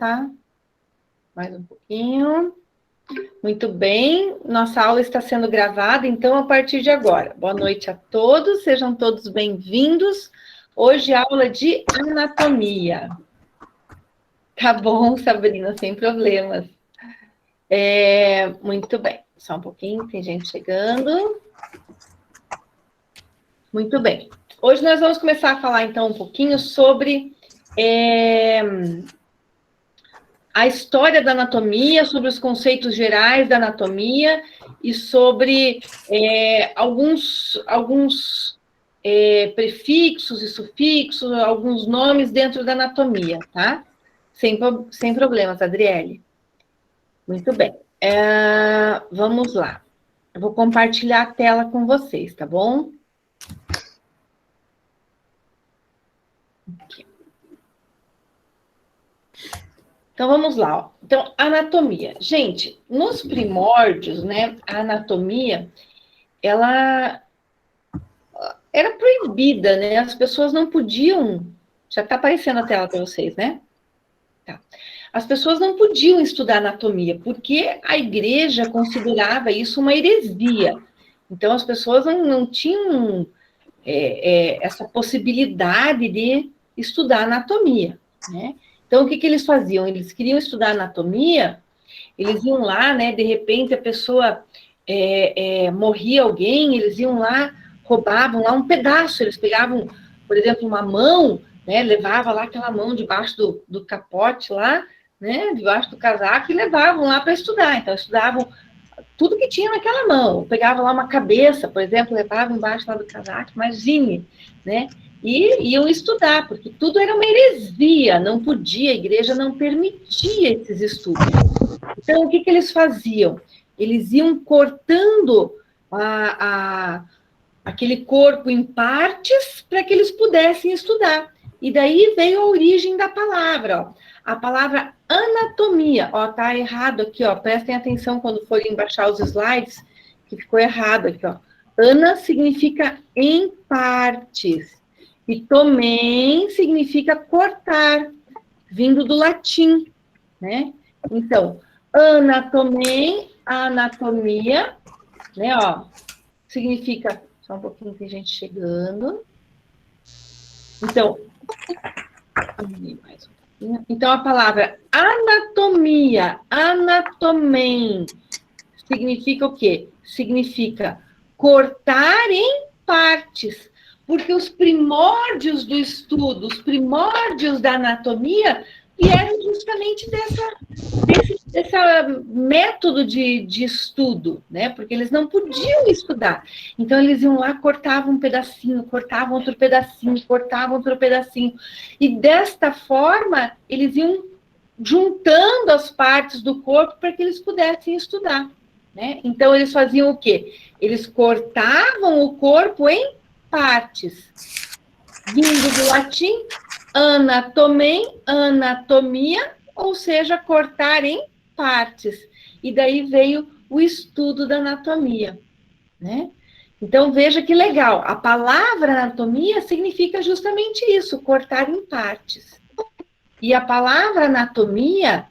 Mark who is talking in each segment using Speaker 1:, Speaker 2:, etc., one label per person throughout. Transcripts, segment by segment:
Speaker 1: tá? Mais um pouquinho. Muito bem, nossa aula está sendo gravada, então, a partir de agora. Boa noite a todos, sejam todos bem-vindos. Hoje, aula de anatomia. Tá bom, Sabrina, sem problemas. Muito bem, só um pouquinho, tem gente chegando. Muito bem. Hoje nós vamos começar a falar, então, um pouquinho sobre a história da anatomia, sobre os conceitos gerais da anatomia e sobre alguns prefixos e sufixos, alguns nomes dentro da anatomia, tá? Sem problemas, Adriele. Muito bem. Vamos lá. Eu vou compartilhar a tela com vocês, tá bom? Aqui. Então, vamos lá. Ó. Então, anatomia. Gente, nos primórdios, né, a anatomia, ela era proibida, né? As pessoas não podiam... Já está aparecendo a tela para vocês, né? Tá. As pessoas não podiam estudar anatomia, porque a igreja considerava isso uma heresia. Então, as pessoas não tinham essa possibilidade de estudar anatomia, né? Então, o que eles faziam? Eles queriam estudar anatomia, eles iam lá, né? De repente, a pessoa morria alguém, eles iam lá, roubavam lá um pedaço, eles pegavam, por exemplo, uma mão, né? Levava lá aquela mão debaixo do capote lá, né? Debaixo do casaco, e levavam lá para estudar. Então, estudavam tudo que tinha naquela mão. Pegava lá uma cabeça, por exemplo, levava embaixo lá do casaco, imagine, né? E iam estudar, porque tudo era uma heresia, não podia, a igreja não permitia esses estudos. Então, o que eles faziam? Eles iam cortando aquele corpo em partes para que eles pudessem estudar. E daí veio a origem da palavra, ó. A palavra anatomia, ó, tá errado aqui, ó. Prestem atenção quando forem baixar os slides, que ficou errado aqui, ó. Ana significa em partes. E tomem significa cortar, vindo do latim, né? Então, anatomem, anatomia, né, ó, significa... Só um pouquinho, tem gente chegando. Então, mais um pouquinho. Então, a palavra anatomia, anatomem, significa o quê? Significa cortar em partes, porque os primórdios do estudo, os primórdios da anatomia, vieram justamente desse método de estudo, né? Porque eles não podiam estudar. Então, eles iam lá, cortavam um pedacinho, cortavam outro pedacinho, cortavam outro pedacinho. E desta forma, eles iam juntando as partes do corpo para que eles pudessem estudar, né? Então, eles faziam o quê? Eles cortavam o corpo em partes. Vindo do latim, anatomem, anatomia, ou seja, cortar em partes. E daí veio o estudo da anatomia, né? Então, veja que legal. A palavra anatomia significa justamente isso, cortar em partes. E a palavra anatomia,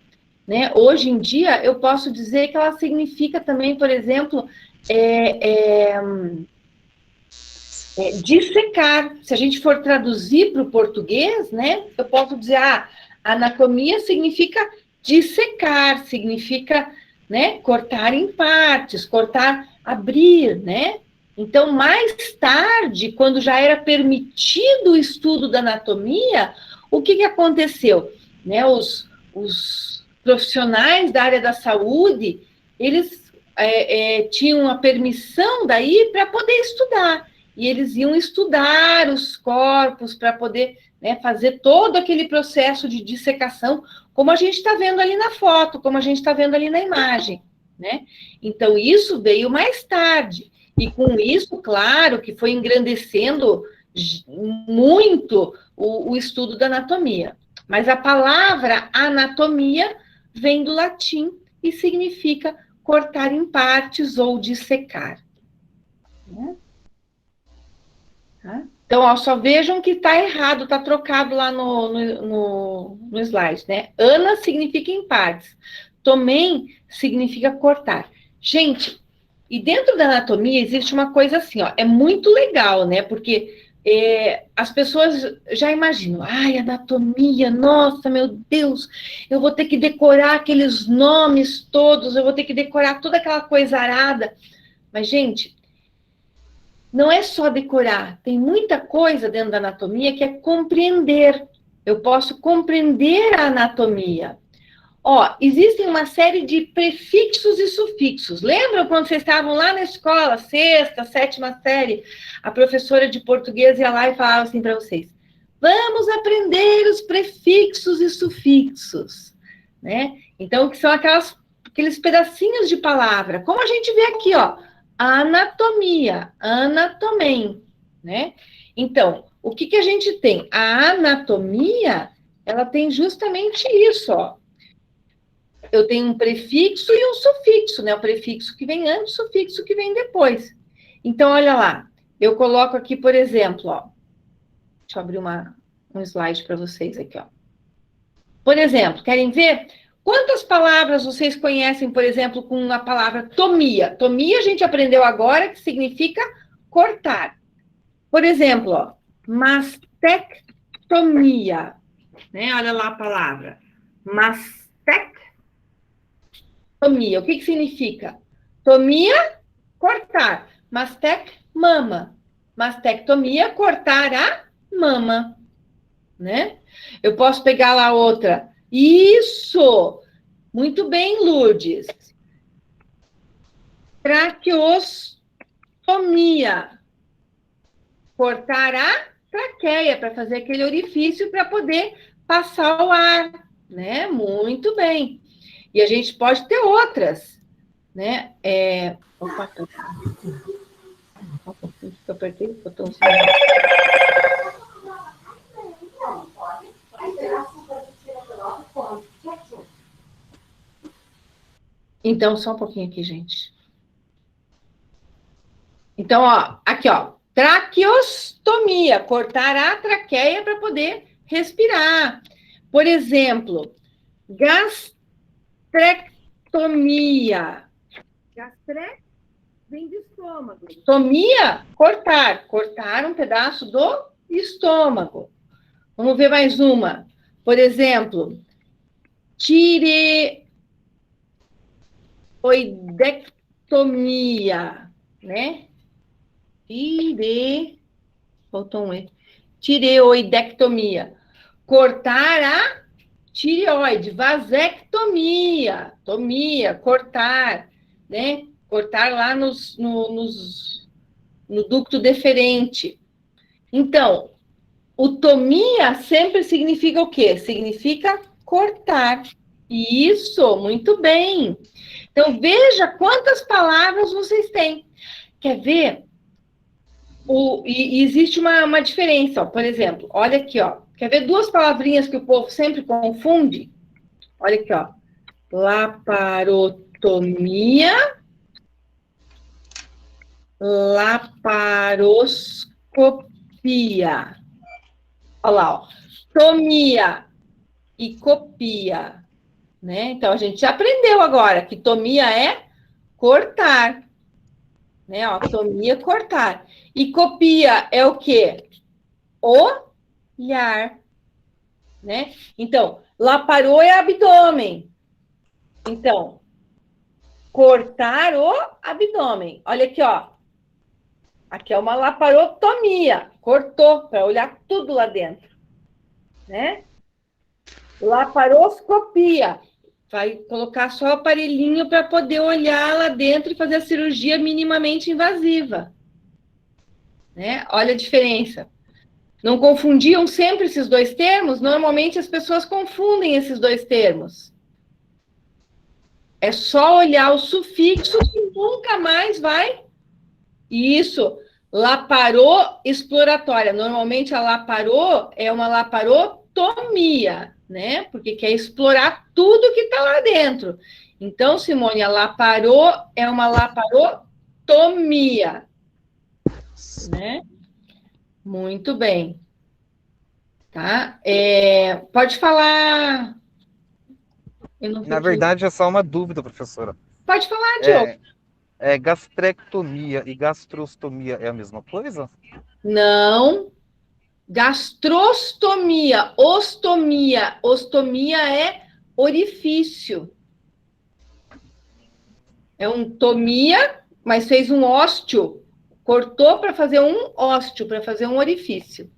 Speaker 1: né, hoje em dia, eu posso dizer que ela significa também, por exemplo, dissecar. Se a gente for traduzir para o português, né, eu posso dizer, anatomia significa dissecar, significa, né, cortar em partes, cortar, abrir, né? Então, mais tarde, quando já era permitido o estudo da anatomia, o que aconteceu? Né, os profissionais da área da saúde, eles tinham a permissão daí para poder estudar. E eles iam estudar os corpos para poder, né, fazer todo aquele processo de dissecação, como a gente está vendo ali na foto, como a gente está vendo ali na imagem, né? Então, isso veio mais tarde. E com isso, claro, que foi engrandecendo muito o estudo da anatomia. Mas a palavra anatomia vem do latim e significa cortar em partes ou dissecar. Né? Tá? Então, ó, só vejam que está errado, está trocado lá no slide, né? Ana significa em partes. Tomem significa cortar. Gente, e dentro da anatomia existe uma coisa assim, ó, é muito legal, né? Porque as pessoas já imaginam, ai, anatomia, nossa, meu Deus, eu vou ter que decorar aqueles nomes todos, eu vou ter que decorar toda aquela coisa arada. Mas, gente, não é só decorar, tem muita coisa dentro da anatomia que é compreender. Eu posso compreender a anatomia. Ó, existem uma série de prefixos e sufixos. Lembram quando vocês estavam lá na escola, sexta, sétima série, a professora de português ia lá e falava assim para vocês: vamos aprender os prefixos e sufixos, né? Então, que são aqueles pedacinhos de palavra, como a gente vê aqui, ó, anatomia, anatomem, né? Então, o que a gente tem? A anatomia, ela tem justamente isso, ó. Eu tenho um prefixo e um sufixo, né? O prefixo que vem antes, o sufixo que vem depois. Então, olha lá. Eu coloco aqui, por exemplo, ó. Deixa eu abrir um slide para vocês aqui, ó. Por exemplo, querem ver? Quantas palavras vocês conhecem, por exemplo, com a palavra tomia? Tomia a gente aprendeu agora que significa cortar. Por exemplo, ó, mastectomia, né? Olha lá a palavra. Mastectomia. O que significa? Tomia, cortar. Mama. Mastectomia, cortar a mama, né? Eu posso pegar lá outra. Isso! Muito bem, Lourdes. Traqueostomia. Cortar a traqueia para fazer aquele orifício para poder passar o ar, né? Muito bem. E a gente pode ter outras, né? Opa, eu apertei o botãozinho. Então, só um pouquinho aqui, gente. Então, ó, aqui, ó. Traqueostomia, cortar a traqueia para poder respirar. Por exemplo, gastrectomia. Gastrec vem de estômago. Tomia, cortar. Cortar um pedaço do estômago. Vamos ver mais uma. Por exemplo, tireoidectomia, né? Faltou um E. Tireoidectomia. Cortar a tireoide. Vasectomia. Tomia, cortar, né? Cortar lá no ducto deferente. Então, o tomia sempre significa o quê? Significa cortar. Isso, muito bem. Então, veja quantas palavras vocês têm. Quer ver? E existe uma diferença, ó. Por exemplo, olha aqui, ó. Quer ver duas palavrinhas que o povo sempre confunde? Olha aqui, ó. Laparotomia, laparoscopia. Olha lá, ó. Tomia e copia, né? Então, a gente já aprendeu agora que tomia é cortar, né? Ó, tomia, cortar. E copia é o quê? Olhar, né? Então, laparou é abdômen. Então, cortar o abdômen. Olha aqui, ó. Aqui é uma laparotomia. Cortou para olhar tudo lá dentro, né? Laparoscopia. Vai colocar só o aparelhinho para poder olhar lá dentro e fazer a cirurgia minimamente invasiva, né? Olha a diferença. Não confundiam sempre esses dois termos? Normalmente as pessoas confundem esses dois termos. É só olhar o sufixo que nunca mais vai. Isso, laparô exploratória. Normalmente a laparô é uma laparotomia, né? Porque quer explorar tudo que está lá dentro. Então, Simone, a laparô é uma laparotomia, né? Muito bem. Tá? Pode falar. Eu não
Speaker 2: Na
Speaker 1: vi que...
Speaker 2: verdade, é só uma dúvida, professora.
Speaker 1: Pode falar, Diogo.
Speaker 2: É, gastrectomia e gastrostomia é a mesma coisa?
Speaker 1: Não. Gastrostomia, ostomia. Ostomia é orifício. É um tomia, mas fez um ósteo. Cortou para fazer um ósteo, para fazer um orifício.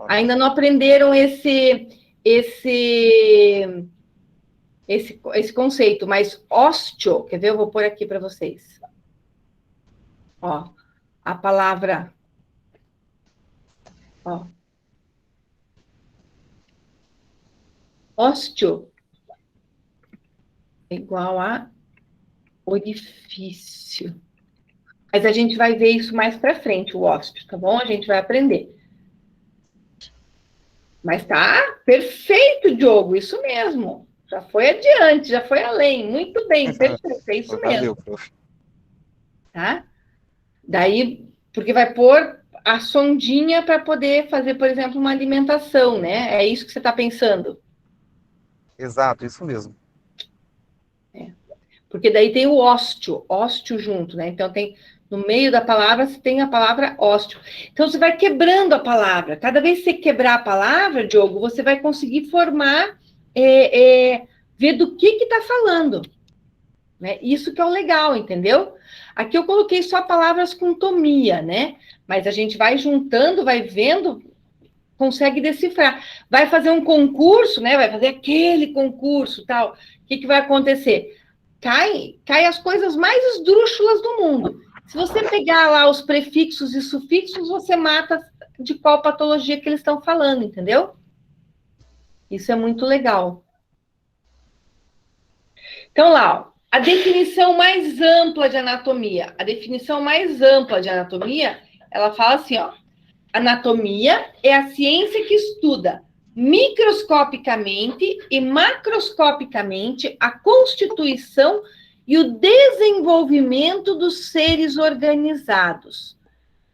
Speaker 1: Ainda não aprenderam esse conceito, mas ósteo, quer ver? Eu vou pôr aqui para vocês. Ó, a palavra, ó, ósteo é igual a orifício. Mas a gente vai ver isso mais para frente, o ósteo, tá bom? A gente vai aprender. Mas tá perfeito, Diogo, isso mesmo. Já foi adiante, já foi além. Muito bem, perfeito, é isso
Speaker 2: Valeu,
Speaker 1: mesmo,
Speaker 2: prof.
Speaker 1: tá? Daí, porque vai pôr a sondinha para poder fazer, por exemplo, uma alimentação, né? É isso que você está pensando.
Speaker 2: Exato, isso mesmo.
Speaker 1: Porque daí tem o ósteo junto, né? Então tem no meio da palavra você tem a palavra ósteo. Então você vai quebrando a palavra. Cada vez que você quebrar a palavra, Diogo, você vai conseguir formar, ver do que está falando. Né? Isso que é o legal, entendeu? Aqui eu coloquei só palavras com tomia, né? Mas a gente vai juntando, vai vendo, consegue decifrar. Vai fazer um concurso, né? Vai fazer aquele concurso, tal. O que vai acontecer? Cai as coisas mais esdrúxulas do mundo. Se você pegar lá os prefixos e sufixos, você mata de qual patologia que eles estão falando, entendeu? Isso é muito legal. Então, lá, ó, a definição mais ampla de anatomia. A definição mais ampla de anatomia, ela fala assim, ó. Anatomia é a ciência que estuda microscopicamente e macroscopicamente a constituição e o desenvolvimento dos seres organizados.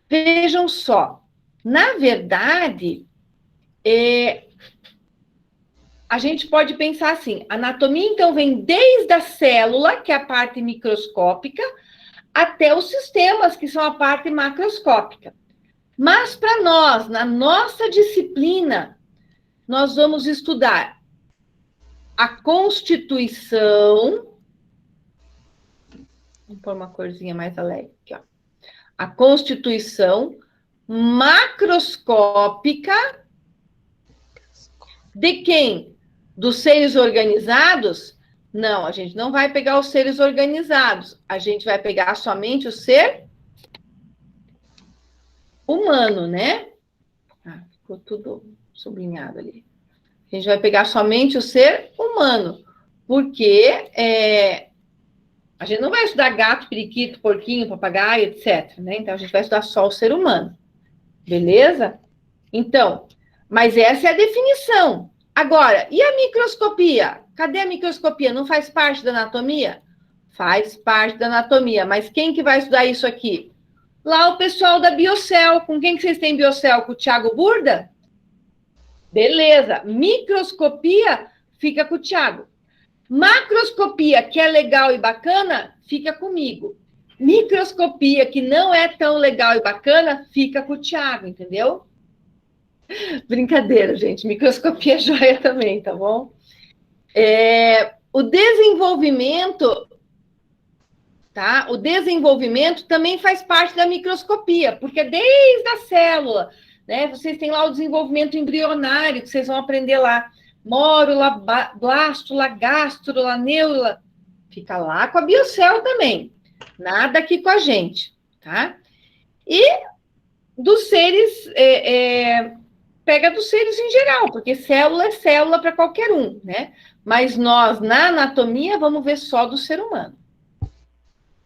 Speaker 1: Vejam só, na verdade, a gente pode pensar assim: anatomia, então, vem desde a célula, que é a parte microscópica, até os sistemas, que são a parte macroscópica. Mas para nós, na nossa disciplina, nós vamos estudar a constituição. Vou pôr uma corzinha mais alegre aqui, ó. A constituição macroscópica de quem? Dos seres organizados? Não, a gente não vai pegar os seres organizados. A gente vai pegar somente o ser humano, né? Ah, ficou tudo sublinhado ali. A gente vai pegar somente o ser humano, porque a gente não vai estudar gato, periquito, porquinho, papagaio, etc. Né? Então, a gente vai estudar só o ser humano. Beleza? Então, mas essa é a definição. Agora, e a microscopia? Cadê a microscopia? Não faz parte da anatomia? Faz parte da anatomia, mas quem que vai estudar isso aqui? Lá o pessoal da Biocel. Com quem que vocês têm Biocel? Com o Thiago Burda? Beleza. Microscopia fica com o Thiago. Macroscopia, que é legal e bacana, fica comigo. Microscopia, que não é tão legal e bacana, fica com o Thiago, entendeu? Brincadeira, gente. Microscopia é joia também, tá bom? O desenvolvimento, tá? O desenvolvimento também faz parte da microscopia, porque desde a célula, né? Vocês têm lá o desenvolvimento embrionário, que vocês vão aprender lá. Mórula, blástula, gástrula, neurula. Fica lá com a Biocel também. Nada aqui com a gente, tá? E dos seres, pega dos seres em geral, porque célula é célula para qualquer um, né? Mas nós, na anatomia, vamos ver só do ser humano.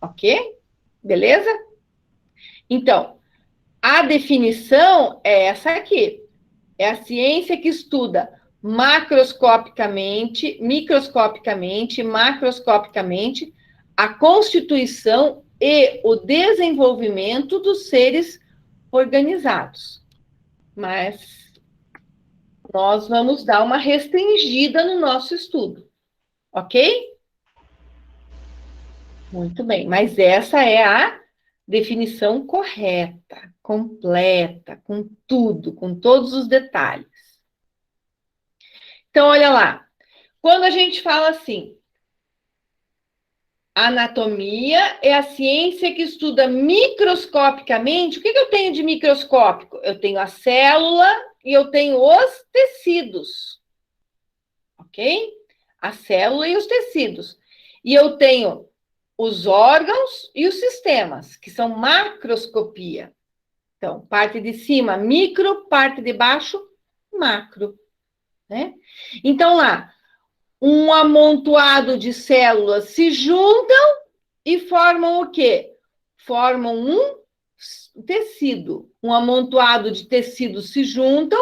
Speaker 1: Ok? Beleza? Então, a definição é essa aqui. É a ciência que estuda macroscopicamente, microscopicamente, macroscopicamente, a constituição e o desenvolvimento dos seres organizados. mas nós vamos dar uma restringida no nosso estudo, ok? Muito bem, mas essa é a definição correta, completa, com tudo, com todos os detalhes. Então, olha lá, quando a gente fala assim, anatomia é a ciência que estuda microscopicamente. O que eu tenho de microscópico? Eu tenho a célula e eu tenho os tecidos, ok? A célula e os tecidos. E eu tenho os órgãos e os sistemas, que são macroscopia. Então, parte de cima, micro, parte de baixo, macro, né? Então, lá, um amontoado de células se juntam e formam o quê? Formam um tecido. Um amontoado de tecidos se juntam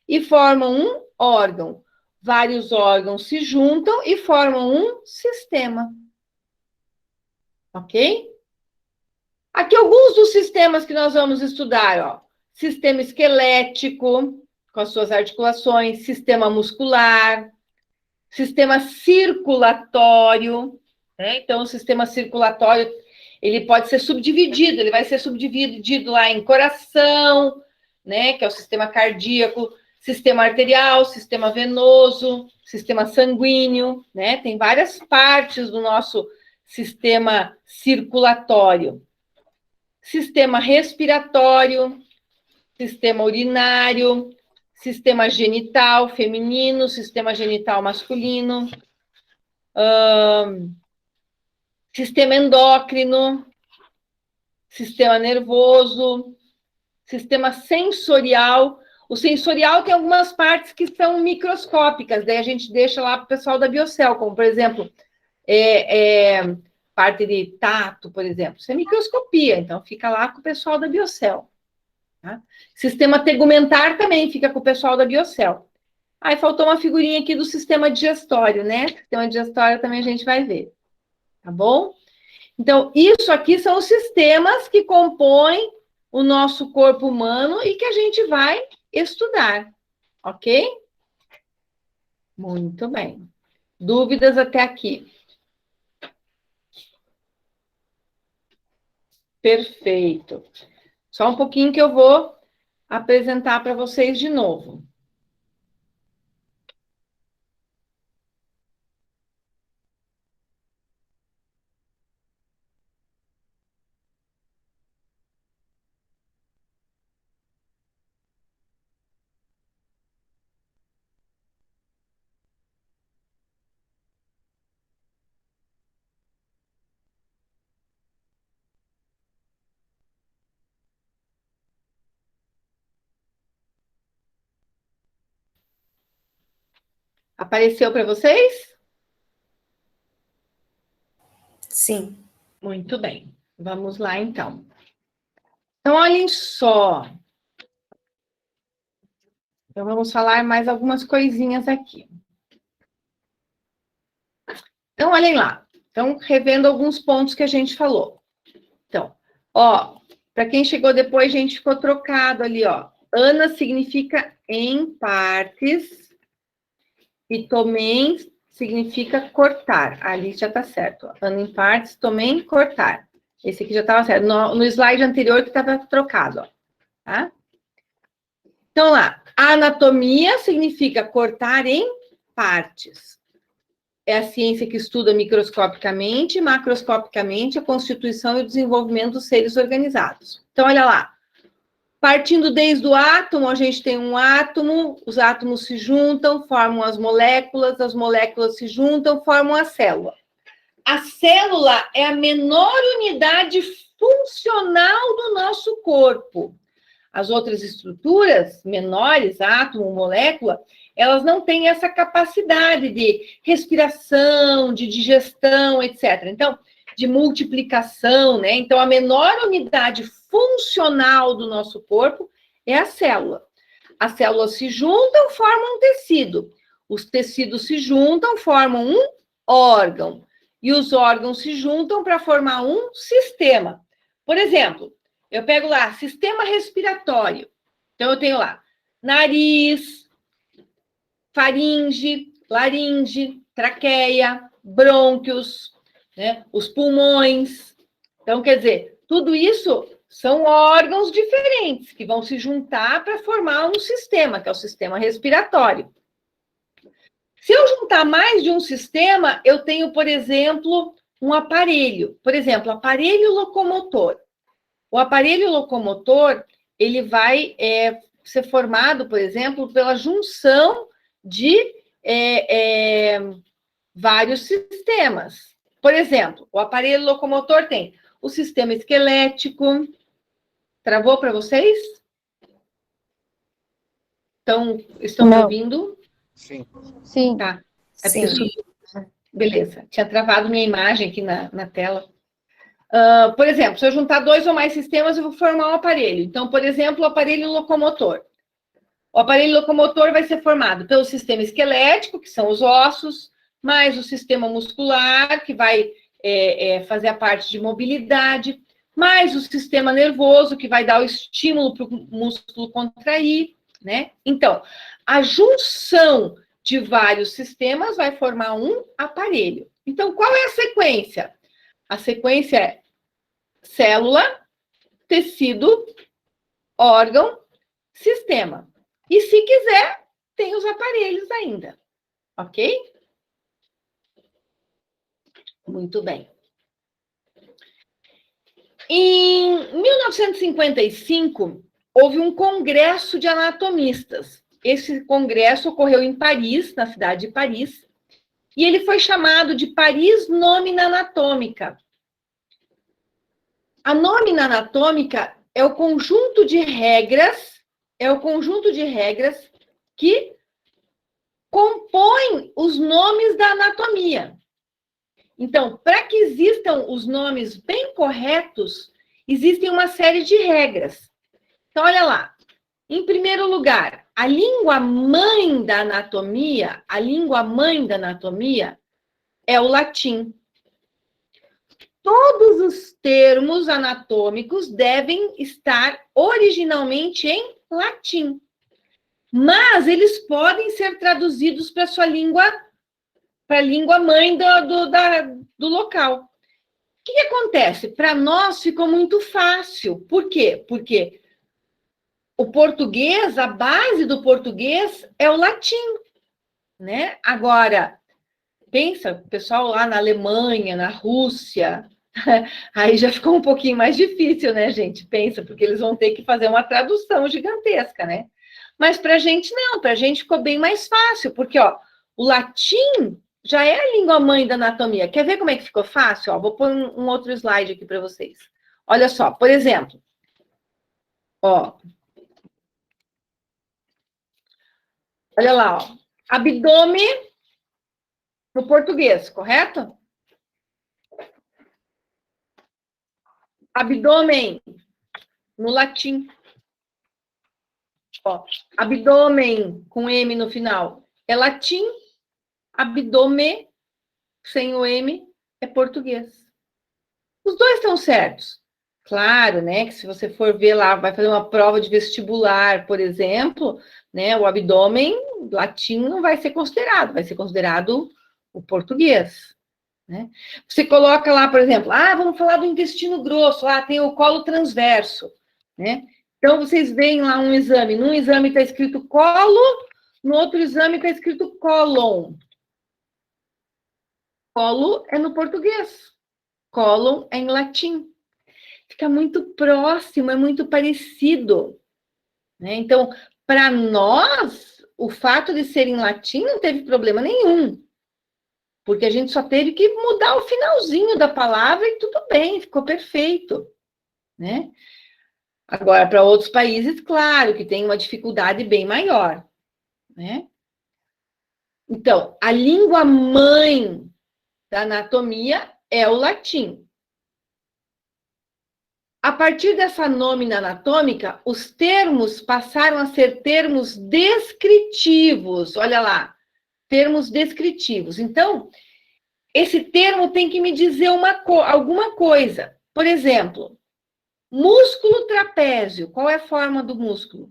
Speaker 1: e formam um órgão. Vários órgãos se juntam e formam um sistema. Ok? Aqui alguns dos sistemas que nós vamos estudar, ó. Sistema esquelético, com as suas articulações, sistema muscular, sistema circulatório, né? Então, o sistema circulatório, ele pode ser subdividido, ele vai ser subdividido lá em coração, né? Que é o sistema cardíaco, sistema arterial, sistema venoso, sistema sanguíneo, né? Tem várias partes do nosso sistema circulatório. Sistema respiratório, sistema urinário, sistema genital feminino, sistema genital masculino, sistema endócrino, sistema nervoso, sistema sensorial. O sensorial tem algumas partes que são microscópicas, daí a gente deixa lá para o pessoal da Biocel, como, por exemplo, parte de tato, por exemplo. Isso é microscopia, então fica lá com o pessoal da Biocel. Tá? Sistema tegumentar também fica com o pessoal da Biocel. Aí faltou uma figurinha aqui do sistema digestório, né? Sistema digestório também a gente vai ver. Tá bom? Então, isso aqui são os sistemas que compõem o nosso corpo humano e que a gente vai estudar. Ok? Muito bem. Dúvidas até aqui? Perfeito. Só um pouquinho que eu vou apresentar para vocês de novo. Apareceu para vocês?
Speaker 3: Sim.
Speaker 1: Muito bem. Vamos lá, então. Então, olhem só. Então, vamos falar mais algumas coisinhas aqui. Então, olhem lá. Então, revendo alguns pontos que a gente falou. Então, ó, para quem chegou depois, a gente ficou trocado ali, ó. Ana significa em partes e tomem significa cortar. Ali já tá certo. Ó. Ana em partes, tomem, cortar. Esse aqui já estava certo. No slide anterior que estava trocado, ó. Tá? Então, lá, anatomia significa cortar em partes. É a ciência que estuda microscopicamente e macroscopicamente a constituição e o desenvolvimento dos seres organizados. Então, olha lá. Partindo desde o átomo, a gente tem um átomo, os átomos se juntam, formam as moléculas se juntam, formam a célula. A célula é a menor unidade funcional do nosso corpo. As outras estruturas menores, átomo, molécula, elas não têm essa capacidade de respiração, de digestão, etc. Então, de multiplicação, né? Então, a menor unidade funcional do nosso corpo é a célula. As células se juntam, formam um tecido. Os tecidos se juntam, formam um órgão. E os órgãos se juntam para formar um sistema. Por exemplo, eu pego lá, sistema respiratório. Então, eu tenho lá nariz, faringe, laringe, traqueia, brônquios, né? Os pulmões. Então, quer dizer, tudo isso são órgãos diferentes que vão se juntar para formar um sistema, que é o sistema respiratório. Se eu juntar mais de um sistema, eu tenho, por exemplo, um aparelho. Por exemplo, aparelho locomotor. O aparelho locomotor, ele vai ser formado, por exemplo, pela junção de vários sistemas. Por exemplo, o aparelho locomotor tem o sistema esquelético. Travou para vocês? Estão me ouvindo?
Speaker 2: Sim.
Speaker 3: Sim.
Speaker 1: Tá.
Speaker 3: Sim.
Speaker 1: Beleza. Tinha travado minha imagem aqui na tela. Por exemplo, se eu juntar 2 ou mais sistemas, eu vou formar um aparelho. Então, por exemplo, o aparelho locomotor. O aparelho locomotor vai ser formado pelo sistema esquelético, que são os ossos, mais o sistema muscular, que vai fazer a parte de mobilidade, mais o sistema nervoso, que vai dar o estímulo para o músculo contrair, né? Então, a junção de vários sistemas vai formar um aparelho. Então, qual é a sequência? A sequência é célula, tecido, órgão, sistema. E se quiser, tem os aparelhos ainda, ok? Muito bem. Em 1955, houve um congresso de anatomistas. Esse congresso ocorreu em Paris, na cidade de Paris, e ele foi chamado de Paris Nómina Anatômica. A nómina anatômica é o conjunto de regras, que compõem os nomes da anatomia. Então, para que existam os nomes bem corretos, existem uma série de regras. Então, olha lá. Em primeiro lugar, a língua mãe da anatomia é o latim. Todos os termos anatômicos devem estar originalmente em latim. Mas eles podem ser traduzidos para a língua mãe do local. O que acontece? Para nós ficou muito fácil. Por quê? Porque o português, a base do português é o latim, né? Agora, pensa, o pessoal lá na Alemanha, na Rússia, aí já ficou um pouquinho mais difícil, né, gente? Pensa, porque eles vão ter que fazer uma tradução gigantesca, né? Mas para a gente não, para a gente ficou bem mais fácil, porque, ó, o latim já é a língua mãe da anatomia. Quer ver como é que ficou fácil? Ó, vou pôr um outro slide aqui para vocês. Olha só, por exemplo, ó. Olha lá, ó. Abdômen no português, correto? Abdômen no latim. Ó, abdômen com M no final é latim, abdômen sem o M é português. Os dois estão certos. Claro, né, que se você for ver lá, vai fazer uma prova de vestibular, por exemplo, né, o abdômen latim não vai ser considerado, vai ser considerado o português, né? Você coloca lá, por exemplo, vamos falar do intestino grosso, tem o colo transverso, né? Então, vocês veem lá um exame, num exame está escrito colo, no outro exame está escrito cólon. Colo é no português, cólon é em latim. Fica muito próximo, é muito parecido, né? Então, para nós, o fato de ser em latim não teve problema nenhum, porque a gente só teve que mudar o finalzinho da palavra e tudo bem, ficou perfeito, né? Agora, para outros países, claro, que tem uma dificuldade bem maior, né? Então, a língua mãe da anatomia é o latim. A partir dessa nómina anatômica, os termos passaram a ser termos descritivos. Olha lá, termos descritivos. Então, esse termo tem que me dizer alguma coisa. Por exemplo, músculo trapézio. Qual é a forma do músculo?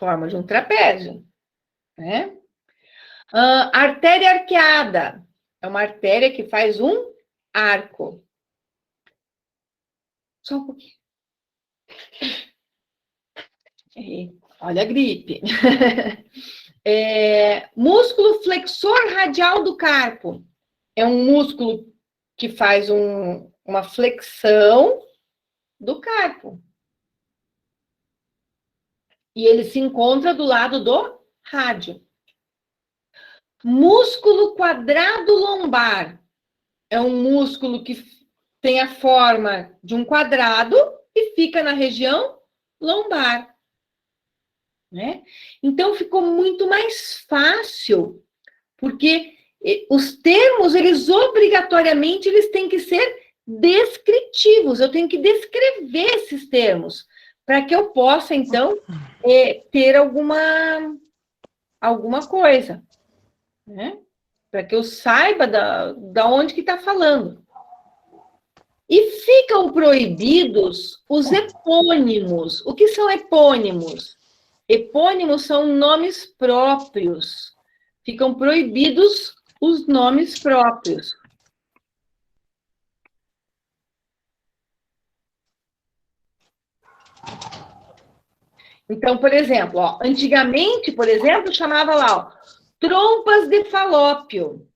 Speaker 1: Forma de um trapézio, né? Artéria arqueada. É uma artéria que faz um arco. Só um pouquinho. Olha a gripe. Músculo flexor radial do carpo. É um músculo que faz uma flexão do carpo. E ele se encontra do lado do rádio. Músculo quadrado lombar. É um músculo que tem a forma de um quadrado e fica na região lombar. Né? Então, ficou muito mais fácil, porque os termos, eles obrigatoriamente, eles têm que ser descritivos. Eu tenho que descrever esses termos, para que eu possa, então, ter alguma coisa, né? Para que eu saiba da onde que está falando. E ficam proibidos os epônimos. O que são epônimos? Epônimos são nomes próprios. Ficam proibidos os nomes próprios. Então, por exemplo, antigamente, por exemplo, chamava lá, trompas de falópio.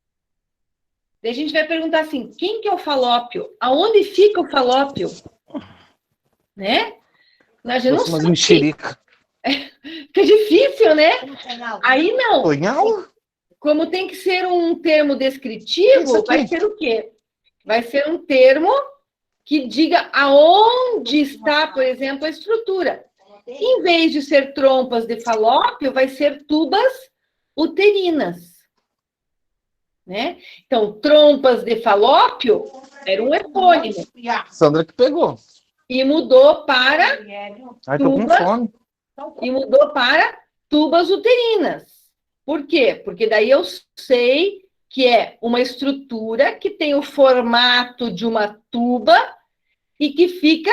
Speaker 1: Daí a gente vai perguntar assim, quem que é o falópio? Aonde fica o falópio? Né? A gente não sabe.
Speaker 2: Mexerica.
Speaker 1: Fica difícil, né? Aí não.
Speaker 2: Punhal?
Speaker 1: Como tem que ser um termo descritivo, vai ser o quê? Vai ser um termo que diga aonde está, por exemplo, a estrutura. Em vez de ser trompas de falópio, vai ser tubas uterinas. Né? Então, trompas de falópio era um epônimo.
Speaker 2: Sandra que pegou.
Speaker 1: E mudou para
Speaker 2: Ai, tô com fome.
Speaker 1: E mudou para tubas uterinas. Por quê? Porque daí eu sei que é uma estrutura que tem o formato de uma tuba e que fica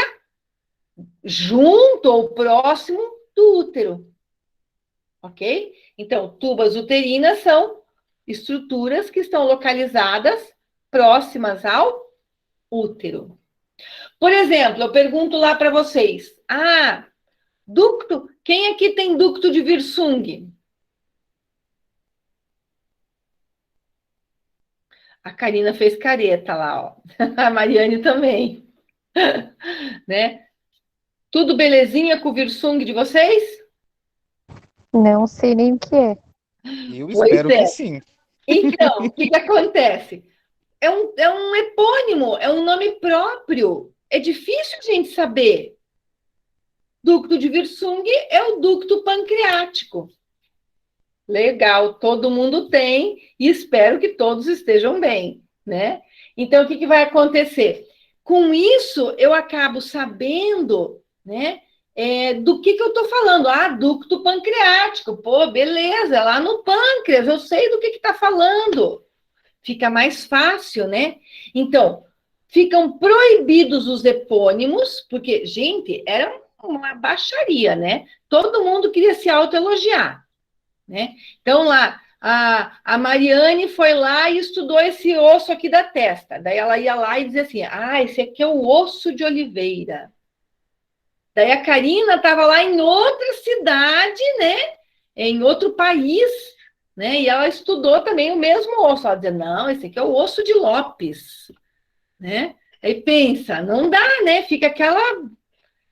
Speaker 1: junto ou próximo do útero. Ok? Então, tubas uterinas são estruturas que estão localizadas próximas ao útero. Por exemplo, eu pergunto lá para vocês: ducto, quem aqui tem ducto de Wirsung? A Karina fez careta lá, ó. A Mariane também. Né? Tudo belezinha com o Wirsung de vocês?
Speaker 3: Não sei nem o que é.
Speaker 2: Eu espero que sim.
Speaker 1: Então, o que acontece? É um epônimo, é um nome próprio. É difícil a gente saber. Ducto de Wirsung é o ducto pancreático. Legal, todo mundo tem e espero que todos estejam bem, né? Então, o que vai acontecer? Com isso, eu acabo sabendo, né, do que eu estou falando. Ducto pancreático, pô, beleza, é lá no pâncreas, eu sei do que está falando. Fica mais fácil, né? Então, ficam proibidos os epônimos, porque, gente, era uma baixaria, né? Todo mundo queria se autoelogiar. Né? Então, lá, a Mariane foi lá e estudou esse osso aqui da testa. Daí ela ia lá e dizia assim, esse aqui é o osso de Oliveira. Daí a Karina estava lá em outra cidade, né? Em outro país, né? E ela estudou também o mesmo osso. Ela dizia, não, esse aqui é o osso de Lopes, né? Aí pensa, não dá, né? Fica aquela...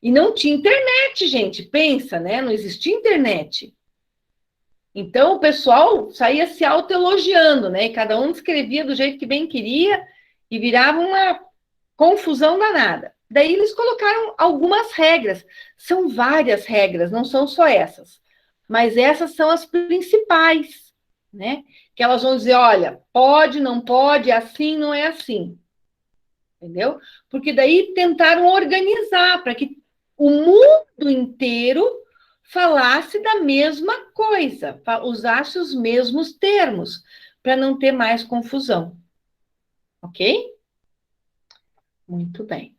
Speaker 1: E não tinha internet, gente, pensa, né? Não existia internet. Então, o pessoal saía se autoelogiando, né? E cada um escrevia do jeito que bem queria e virava uma confusão danada. Daí eles colocaram algumas regras. São várias regras, não são só essas. Mas essas são as principais, né? Que elas vão dizer, olha, pode, não pode, é assim, não é assim. Entendeu? Porque daí tentaram organizar para que o mundo inteiro falasse da mesma coisa, usasse os mesmos termos, para não ter mais confusão. Ok? Muito bem.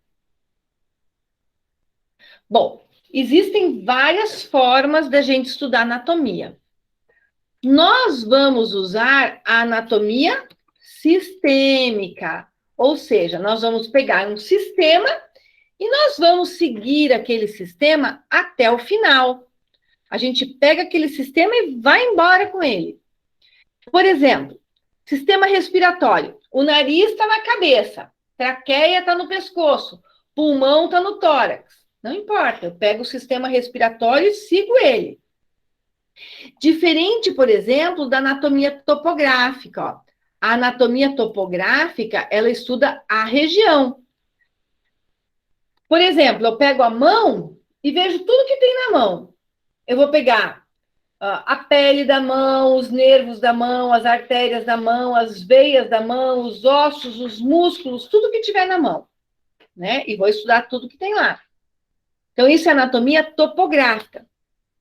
Speaker 1: Bom, existem várias formas da gente estudar anatomia. Nós vamos usar a anatomia sistêmica, ou seja, nós vamos pegar um sistema e nós vamos seguir aquele sistema até o final. A gente pega aquele sistema e vai embora com ele. Por exemplo, sistema respiratório. O nariz está na cabeça, traqueia está no pescoço, pulmão está no tórax. Não importa, eu pego o sistema respiratório e sigo ele. Diferente, por exemplo, da anatomia topográfica. Ó. A anatomia topográfica, ela estuda a região. Por exemplo, eu pego a mão e vejo tudo que tem na mão. Eu vou pegar a pele da mão, os nervos da mão, as artérias da mão, as veias da mão, os ossos, os músculos, tudo que tiver na mão, né? E vou estudar tudo que tem lá. Então, isso é anatomia topográfica.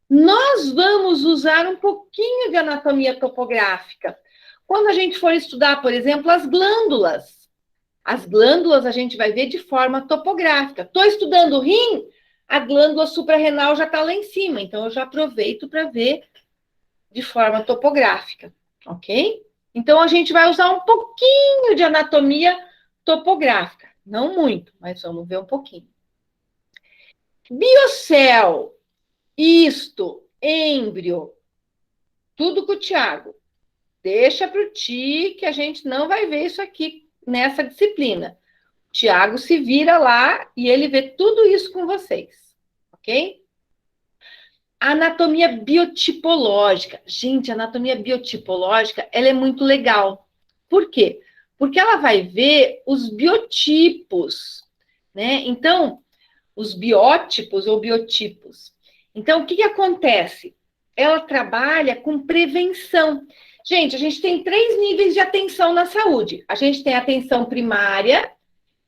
Speaker 1: Nós vamos usar um pouquinho de anatomia topográfica quando a gente for estudar, por exemplo, as glândulas. As glândulas a gente vai ver de forma topográfica. Estou estudando o rim, a glândula suprarrenal já está lá em cima, então eu já aproveito para ver de forma topográfica, ok? Então a gente vai usar um pouquinho de anatomia topográfica, não muito, mas vamos ver um pouquinho. Biocel, isto, êmbrio, tudo com o Tiago. Deixa para o Ti, que a gente não vai ver isso aqui nessa disciplina. O Tiago se vira lá e ele vê tudo isso com vocês, ok? Anatomia biotipológica. Gente, a anatomia biotipológica, ela é muito legal. Por quê? Porque ela vai ver os biotipos, né? Então, os biótipos ou biotipos. Então, o que acontece? Ela trabalha com prevenção. Gente, a gente tem 3 níveis de atenção na saúde. A gente tem a atenção primária,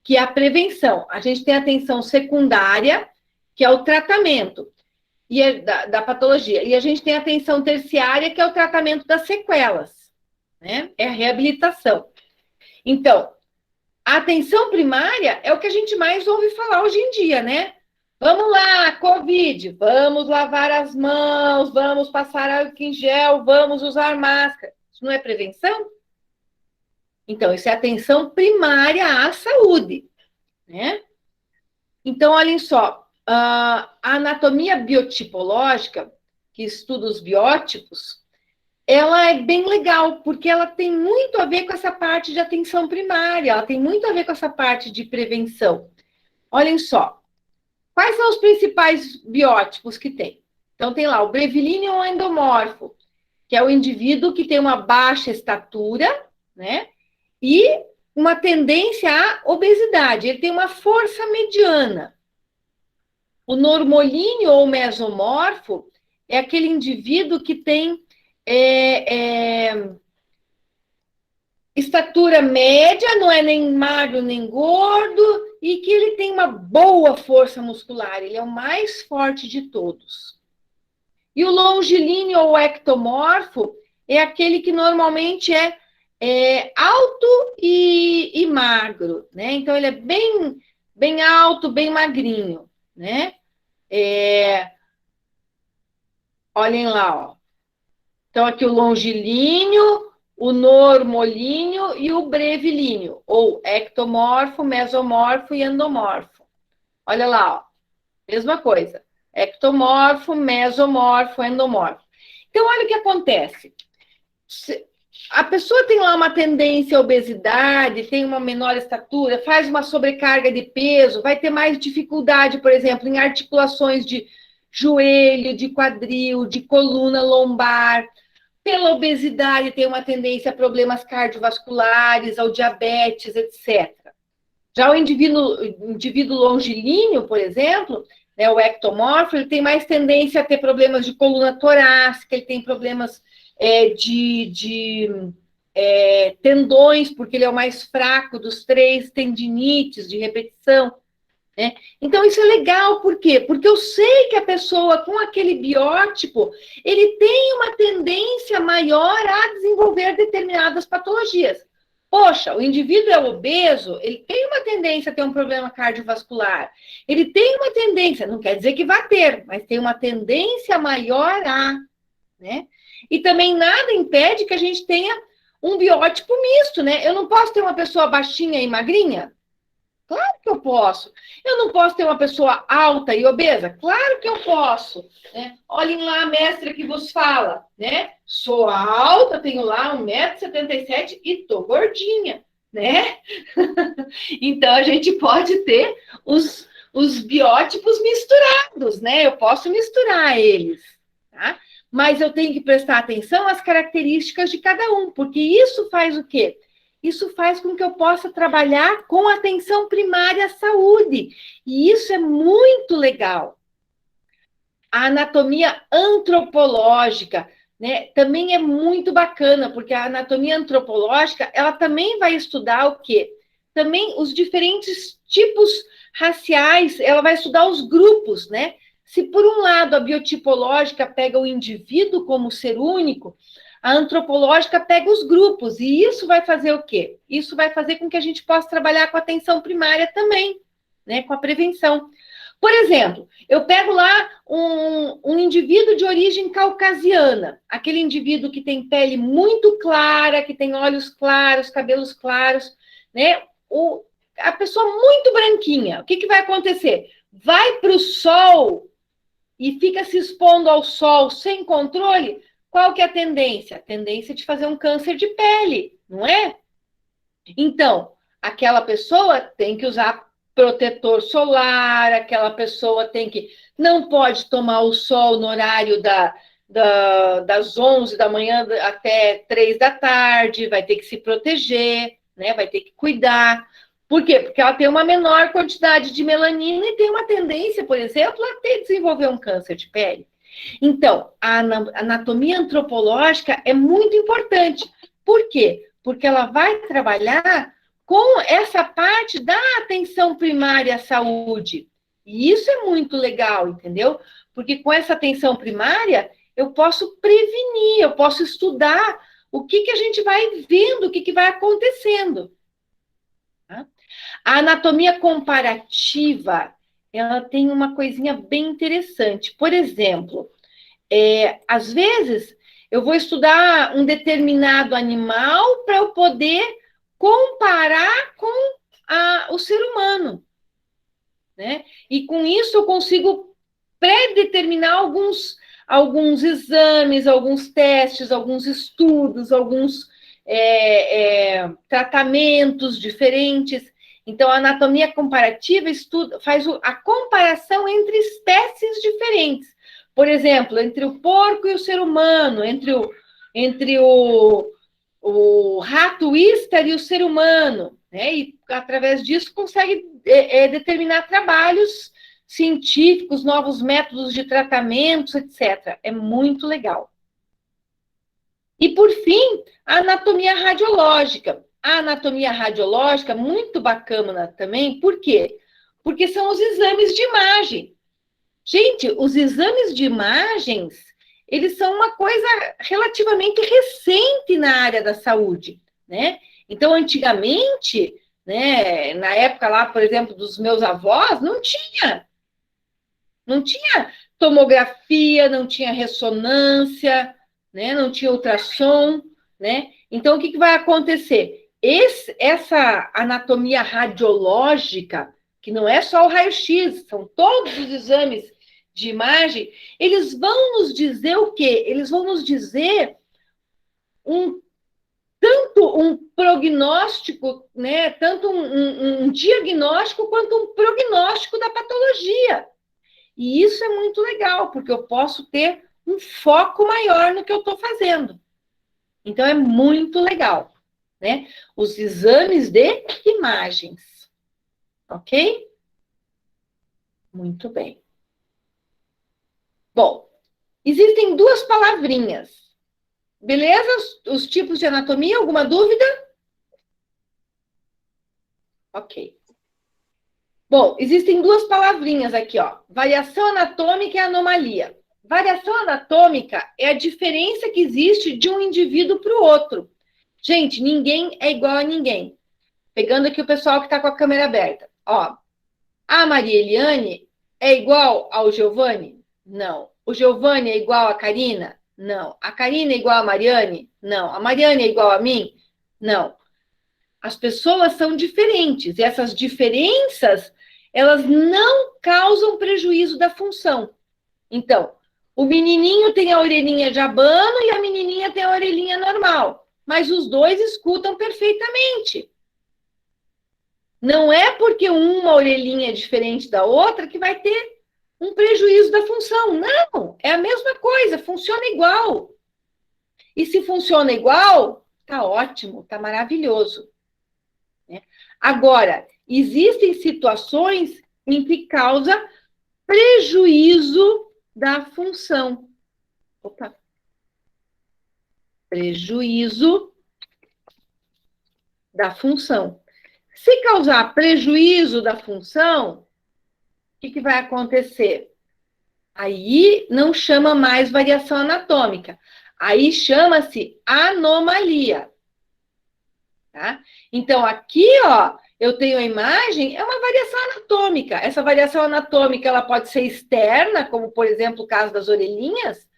Speaker 1: que é a prevenção. A gente tem a atenção secundária, que é o tratamento e da patologia. E a gente tem a atenção terciária, que é o tratamento das sequelas, né? É a reabilitação. Então, a atenção primária é o que a gente mais ouve falar hoje em dia, né? Vamos lá, Covid, vamos lavar as mãos, vamos passar álcool em gel, vamos usar máscara. Isso não é prevenção? Então, isso é atenção primária à saúde, né? Então, olhem só, a anatomia biotipológica, que estuda os biótipos, ela é bem legal, porque ela tem muito a ver com essa parte de atenção primária, ela tem muito a ver com essa parte de prevenção. Olhem só, quais são os principais biótipos que tem? Então, tem lá o brevilíneo endomorfo, que é o indivíduo que tem uma baixa estatura, né? E uma tendência à obesidade. Ele tem uma força mediana. O normolíneo ou mesomorfo é aquele indivíduo que tem estatura média, não é nem magro nem gordo, e que ele tem uma boa força muscular. Ele é o mais forte de todos. E o longilíneo ou ectomorfo é aquele que normalmente é alto e magro, né? Então, ele é bem alto, bem magrinho, né? Olhem lá, ó. Então, aqui o longilíneo, o normolíneo e o brevilíneo, ou ectomorfo, mesomorfo e endomorfo. Olha lá, ó. Mesma coisa. Ectomorfo, mesomorfo, endomorfo. Então, olha o que acontece. A pessoa tem lá uma tendência à obesidade, tem uma menor estatura, faz uma sobrecarga de peso, vai ter mais dificuldade, por exemplo, em articulações de joelho, de quadril, de coluna lombar. Pela obesidade, tem uma tendência a problemas cardiovasculares, ao diabetes, etc. Já o indivíduo longilíneo, por exemplo, né, o ectomorfo, ele tem mais tendência a ter problemas de coluna torácica, ele tem problemas de tendões, porque ele é o mais fraco dos 3, tendinites de repetição, né? Então, isso é legal, por quê? Porque eu sei que a pessoa com aquele biótipo, ele tem uma tendência maior a desenvolver determinadas patologias. Poxa, o indivíduo é obeso, ele tem uma tendência a ter um problema cardiovascular. Ele tem uma tendência, não quer dizer que vai ter, mas tem uma tendência maior a, né? E também nada impede que a gente tenha um biótipo misto, né? Eu não posso ter uma pessoa baixinha e magrinha? Claro que eu posso. Eu não posso ter uma pessoa alta e obesa? Claro que eu posso. Né? Olhem lá a mestra que vos fala, né? Sou alta, tenho lá 1,77 m e tô gordinha, né? Então, a gente pode ter os biótipos misturados, né? Eu posso misturar eles, tá? Mas eu tenho que prestar atenção às características de cada um, porque isso faz o quê? Isso faz com que eu possa trabalhar com atenção primária à saúde. E isso é muito legal. A anatomia antropológica, né, também é muito bacana, porque a anatomia antropológica, ela também vai estudar o quê? Também os diferentes tipos raciais, ela vai estudar os grupos, né? Se por um lado a biotipológica pega o indivíduo como ser único, a antropológica pega os grupos, e isso vai fazer o quê? Isso vai fazer com que a gente possa trabalhar com a atenção primária também, né? Com a prevenção. Por exemplo, eu pego lá um indivíduo de origem caucasiana, aquele indivíduo que tem pele muito clara, que tem olhos claros, cabelos claros, né? A pessoa muito branquinha, o que vai acontecer? Vai para o sol e fica se expondo ao sol sem controle. Qual que é a tendência? A tendência de fazer um câncer de pele, não é? Então, aquela pessoa tem que usar protetor solar, aquela pessoa não pode tomar o sol no horário das 11 da manhã até 3 da tarde, vai ter que se proteger, né? Vai ter que cuidar. Por quê? Porque ela tem uma menor quantidade de melanina e tem uma tendência, por exemplo, a desenvolver um câncer de pele. Então, a anatomia antropológica é muito importante. Por quê? Porque ela vai trabalhar com essa parte da atenção primária à saúde. E isso é muito legal, entendeu? Porque com essa atenção primária, eu posso prevenir, eu posso estudar o que a gente vai vendo, o que vai acontecendo. Tá? A anatomia comparativa, ela tem uma coisinha bem interessante. Por exemplo, às vezes eu vou estudar um determinado animal para eu poder comparar com o ser humano, né? E com isso eu consigo pré-determinar alguns exames, alguns testes, alguns estudos, alguns tratamentos diferentes. Então, a anatomia comparativa faz a comparação entre espécies diferentes. Por exemplo, entre o porco e o ser humano, entre o rato Whistler e o ser humano, né? E, através disso, consegue determinar trabalhos científicos, novos métodos de tratamentos, etc. É muito legal. E, por fim, a anatomia radiológica. A anatomia radiológica, muito bacana também, por quê? Porque são os exames de imagem. Gente, os exames de imagens, eles são uma coisa relativamente recente na área da saúde, né? Então, antigamente, né, na época lá, por exemplo, dos meus avós, não tinha tomografia, não tinha ressonância, né, não tinha ultrassom, né? Então, o que vai acontecer? Essa anatomia radiológica, que não é só o raio-x, são todos os exames de imagem, eles vão nos dizer o quê? Eles vão nos dizer tanto um prognóstico, né? Tanto um diagnóstico quanto um prognóstico da patologia. E isso é muito legal, porque eu posso ter um foco maior no que eu estou fazendo. Então, é muito legal, né? Os exames de imagens. Ok? Muito bem. Bom, existem duas palavrinhas. Beleza? Os tipos de anatomia, alguma dúvida? Ok. Bom, existem duas palavrinhas aqui, ó. Variação anatômica e anomalia. Variação anatômica é a diferença que existe de um indivíduo para o outro. Gente, ninguém é igual a ninguém. Pegando aqui o pessoal que está com a câmera aberta. Ó, a Maria Eliane é igual ao Giovanni? Não. O Giovanni é igual a Karina? Não. A Karina é igual a Mariane? Não. A Mariane é igual a mim? Não. As pessoas são diferentes e essas diferenças, elas não causam prejuízo da função. Então, o menininho tem a orelhinha de abano e a menininha tem a orelhinha normal, mas os dois escutam perfeitamente. Não é porque uma orelhinha é diferente da outra que vai ter um prejuízo da função. Não, é a mesma coisa, funciona igual. E se funciona igual, tá ótimo, tá maravilhoso. Né? Agora, existem situações em que causa prejuízo da função. Opa. Prejuízo da função. Se causar prejuízo da função, o que vai acontecer? Aí não chama mais variação anatômica. Aí chama-se anomalia. Tá? Então, aqui, ó, eu tenho a imagem, é uma variação anatômica. Essa variação anatômica, ela pode ser externa, como, por exemplo, o caso das orelhinhas,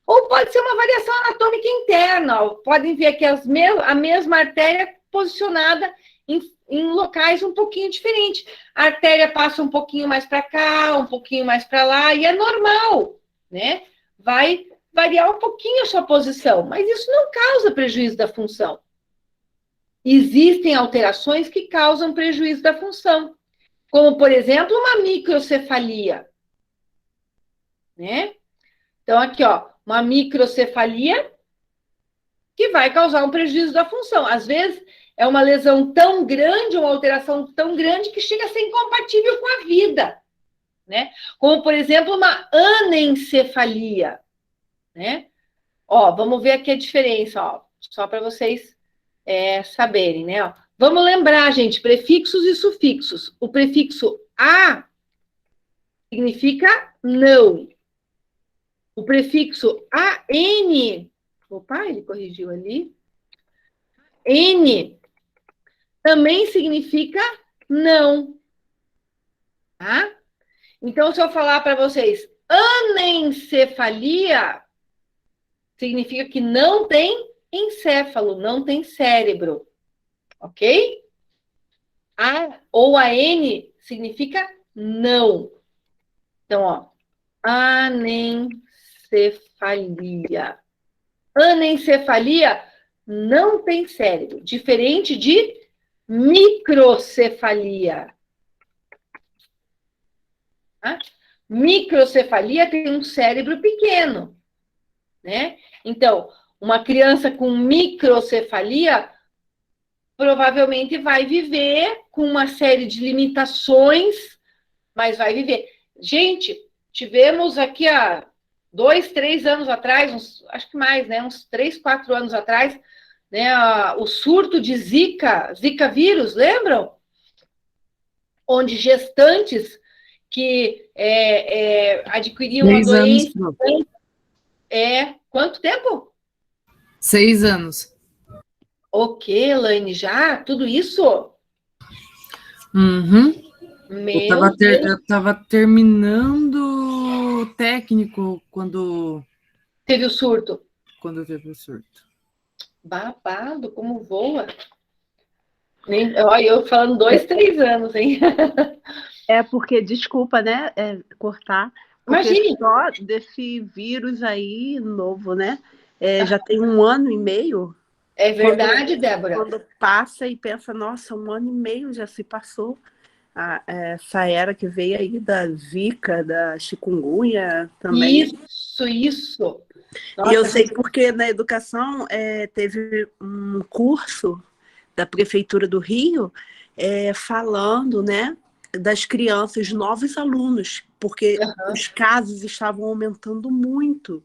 Speaker 1: ou pode ser uma variação anatômica interna. Ó. Podem ver aqui a mesma artéria posicionada em locais um pouquinho diferentes. A artéria passa um pouquinho mais para cá, um pouquinho mais para lá, e é normal, né? Vai variar um pouquinho a sua posição, mas isso não causa prejuízo da função. Existem alterações que causam prejuízo da função, como, por exemplo, uma microcefalia, né? Então, aqui, ó, uma microcefalia que vai causar um prejuízo da função. Às vezes, é uma lesão tão grande, uma alteração tão grande, que chega a ser incompatível com a vida, né? Como, por exemplo, uma anencefalia, né? Ó, vamos ver aqui a diferença, ó, só para vocês saberem, né? Ó, vamos lembrar, gente, prefixos e sufixos. O prefixo a significa não. O prefixo an, opa, ele corrigiu ali. N também significa não. Tá? Então, se eu falar para vocês anencefalia, significa que não tem encéfalo, não tem cérebro. Ok? A ou a N significa não. Então, ó, anencefalia. Anencefalia não tem cérebro, diferente de microcefalia. Tá? Microcefalia tem um cérebro pequeno, né? Então, uma criança com microcefalia provavelmente vai viver com uma série de limitações, mas vai viver. Gente, tivemos aqui há 2, 3 anos atrás, acho que mais, né? Uns 3, 4 anos atrás, né? O surto de Zika vírus, lembram? Onde gestantes que adquiriam a doença. Quanto tempo?
Speaker 4: 6 anos.
Speaker 1: O que, Elaine, já? Tudo isso?
Speaker 4: Uhum.
Speaker 1: Eu
Speaker 4: tava terminando o técnico quando
Speaker 1: teve o surto.
Speaker 4: Quando teve o surto.
Speaker 1: Babado, como voa. Olha, eu falando 2, 3 anos, hein?
Speaker 5: Porque, desculpa, né, cortar.
Speaker 1: Imagine.
Speaker 5: Só desse vírus aí novo, né? Já tem 1 ano e meio.
Speaker 1: É verdade, Débora.
Speaker 5: Quando passa e pensa, nossa, 1 ano e meio já se passou. Essa era que veio aí da Zika, da chikungunya também.
Speaker 1: Isso. Nossa,
Speaker 5: E eu sei porque na educação teve um curso da Prefeitura do Rio falando, né, das crianças, novos alunos, porque os casos estavam aumentando muito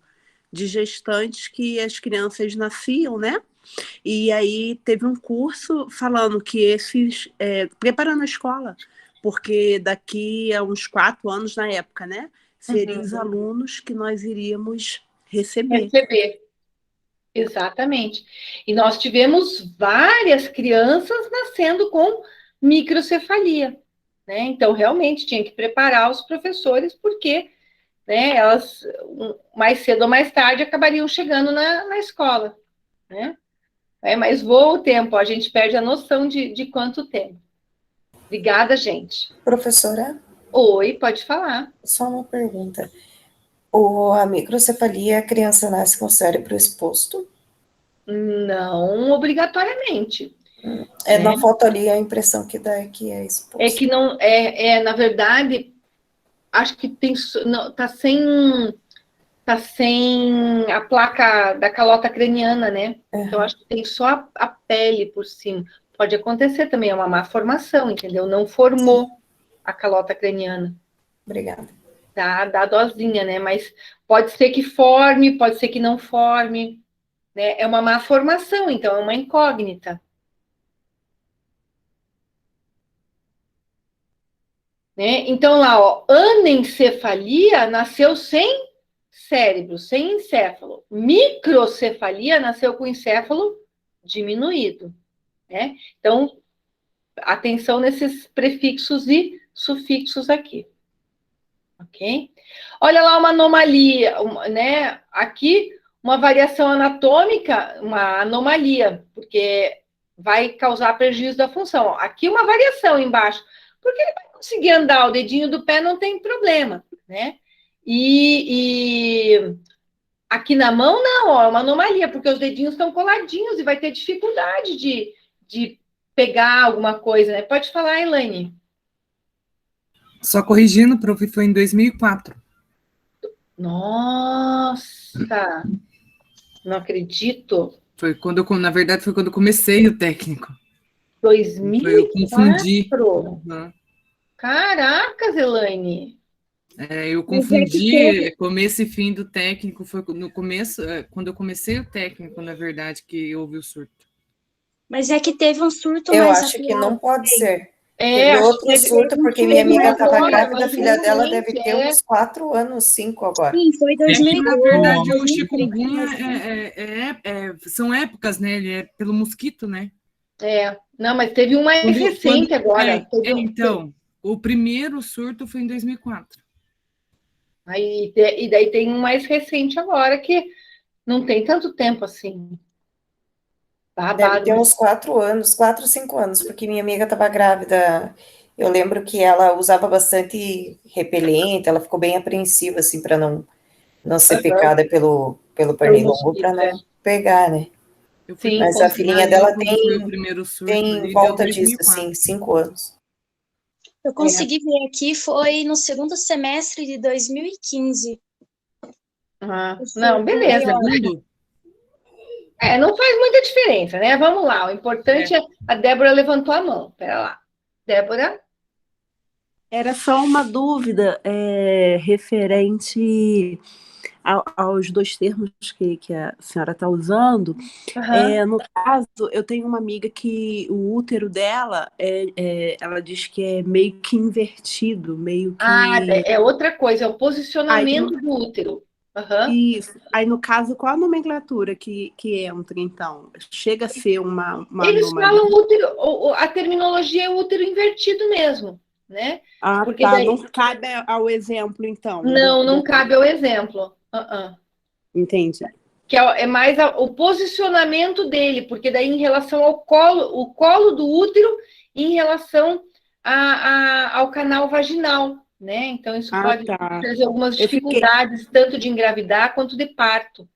Speaker 5: de gestantes que as crianças nasciam, né? E aí teve um curso falando que esses... preparando a escola, porque daqui a uns 4 anos, na época, né? Seriam os alunos que nós iríamos receber.
Speaker 1: Exatamente. E nós tivemos várias crianças nascendo com microcefalia, né? Então, realmente, tinha que preparar os professores, porque, né, elas, mais cedo ou mais tarde, acabariam chegando na escola, né? Mas voa o tempo, a gente perde a noção de quanto tempo. Obrigada, gente.
Speaker 6: Professora,
Speaker 1: Oi, pode falar.
Speaker 6: só uma pergunta. A microcefalia, a criança nasce com o cérebro exposto?
Speaker 1: Não obrigatoriamente.
Speaker 6: Na foto ali, a impressão que dá é que é exposto.
Speaker 1: É que não, na verdade, acho que tem, não, tá sem a placa da calota craniana, né? Então, acho que tem só a pele por cima. Pode acontecer também, é uma má formação, entendeu? Não formou a calota craniana.
Speaker 6: Obrigada.
Speaker 1: Dá dosinha, né? Mas pode ser que forme, pode ser que não forme, né? É uma má formação, então é uma incógnita. Né? Então, lá, ó, anencefalia nasceu sem cérebro, sem encéfalo. Microcefalia nasceu com encéfalo diminuído, né? Então, atenção nesses prefixos e sufixos aqui. Ok? Olha lá uma anomalia, né? Aqui, uma variação anatômica, uma anomalia, porque vai causar prejuízo da função. Aqui uma variação embaixo, porque ele vai conseguir andar, o dedinho do pé não tem problema, né? E aqui na mão, não, ó, é uma anomalia, porque os dedinhos estão coladinhos e vai ter dificuldade de pegar alguma coisa, né? Pode falar, Elaine.
Speaker 4: Só corrigindo, prof, foi em 2004.
Speaker 1: Nossa! Não acredito.
Speaker 4: Foi quando na verdade, foi quando eu comecei o técnico.
Speaker 1: 2004?
Speaker 4: Eu confundi. Uhum.
Speaker 1: Caracas, Elaine!
Speaker 4: Eu confundi começo e fim do técnico. Foi no começo, quando eu comecei o técnico, na verdade, que houve o surto.
Speaker 7: Mas é que teve um surto
Speaker 6: Eu
Speaker 7: mais
Speaker 6: acho
Speaker 7: atual.
Speaker 6: que não pode ser.
Speaker 1: Teve
Speaker 6: outro surto, porque minha amiga estava grávida, a filha dela deve ter uns 4 anos, 5 agora.
Speaker 7: Sim, foi 2012.
Speaker 4: Na verdade, o chikungunya são épocas, né? Ele é pelo mosquito, né?
Speaker 1: Não, mas teve um mais recente agora.
Speaker 4: Então, o primeiro surto foi em 2004.
Speaker 1: E daí tem um mais recente agora, que não tem tanto tempo assim.
Speaker 6: Deve ter uns 4 anos, 4, 5 anos, porque minha amiga estava grávida. Eu lembro que ela usava bastante repelente, ela ficou bem apreensiva, assim, para não ser picada pelo pernilongo, para não pegar, né?
Speaker 1: Sim,
Speaker 6: mas a filhinha dela tem volta disso,
Speaker 7: 2004.
Speaker 6: assim, 5 anos.
Speaker 7: Eu consegui ver aqui, foi no segundo semestre de 2015.
Speaker 1: Não, beleza. Não faz muita diferença, né? Vamos lá, o importante é... A Débora levantou a mão, pera lá. Débora?
Speaker 5: Era só uma dúvida referente aos dois termos que a senhora está usando. No caso, eu tenho uma amiga que o útero dela, ela diz que é meio que invertido, meio que...
Speaker 1: É outra coisa, é o posicionamento do útero.
Speaker 5: Isso. Aí, no caso, qual a nomenclatura que entra, então? Chega a ser uma
Speaker 1: Eles falam útero, a terminologia é útero invertido mesmo, né?
Speaker 5: Porque daí... não cabe ao exemplo, então.
Speaker 1: Não cabe ao exemplo.
Speaker 5: Entendi.
Speaker 1: Que é mais o posicionamento dele, porque daí em relação ao colo, o colo do útero em relação ao canal vaginal, né? Então isso pode trazer algumas dificuldades, tanto de engravidar quanto de parto.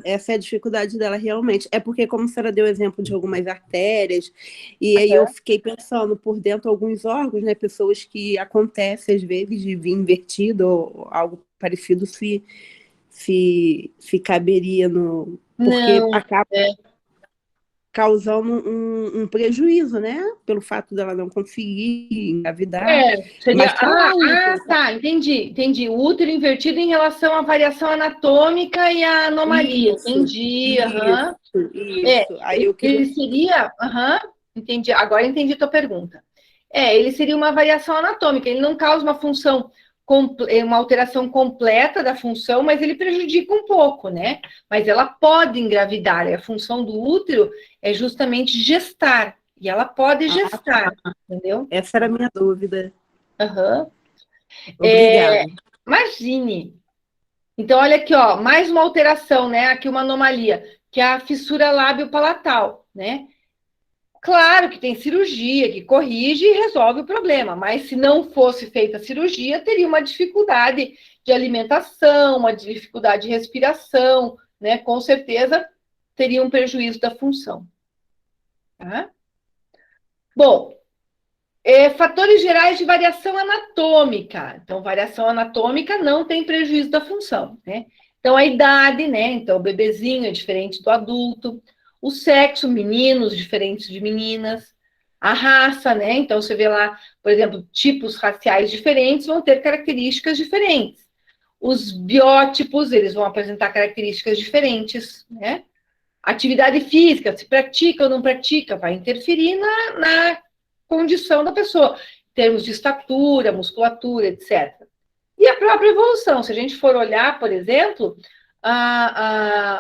Speaker 5: Essa é a dificuldade dela realmente. É porque, como a senhora deu exemplo de algumas artérias, e aí eu fiquei pensando por dentro alguns órgãos, né? Pessoas que acontece às vezes de vir invertido ou algo parecido, se caberia no... Porque acaba causando um prejuízo, né? Pelo fato dela não conseguir engravidar.
Speaker 1: Seria... entendi. O útero invertido em relação à variação anatômica e à anomalia. Entendi.
Speaker 5: Isso. Aí
Speaker 1: ele seria... entendi. Agora entendi a tua pergunta. Ele seria uma variação anatômica. Ele não causa uma função uma alteração completa da função, mas ele prejudica um pouco, né? Mas ela pode engravidar, e a função do útero é justamente gestar, e ela pode gestar, entendeu?
Speaker 5: Essa era a minha dúvida.
Speaker 1: Aham.
Speaker 5: Obrigada.
Speaker 1: Imagine. Então, olha aqui, ó, mais uma alteração, né? Aqui uma anomalia, que é a fissura lábio-palatal, né? Claro que tem cirurgia que corrige e resolve o problema, mas se não fosse feita a cirurgia, teria uma dificuldade de alimentação, uma dificuldade de respiração, né? Com certeza teria um prejuízo da função. Tá? Bom, fatores gerais de variação anatômica. Então, variação anatômica não tem prejuízo da função, né? Então, a idade, né? Então, o bebezinho é diferente do adulto. O sexo, meninos diferentes de meninas. A raça, né? Então, você vê lá, por exemplo, tipos raciais diferentes vão ter características diferentes. Os biótipos, eles vão apresentar características diferentes, né? Atividade física, se pratica ou não pratica, vai interferir na condição da pessoa, em termos de estatura, musculatura, etc. E a própria evolução, se a gente for olhar, por exemplo,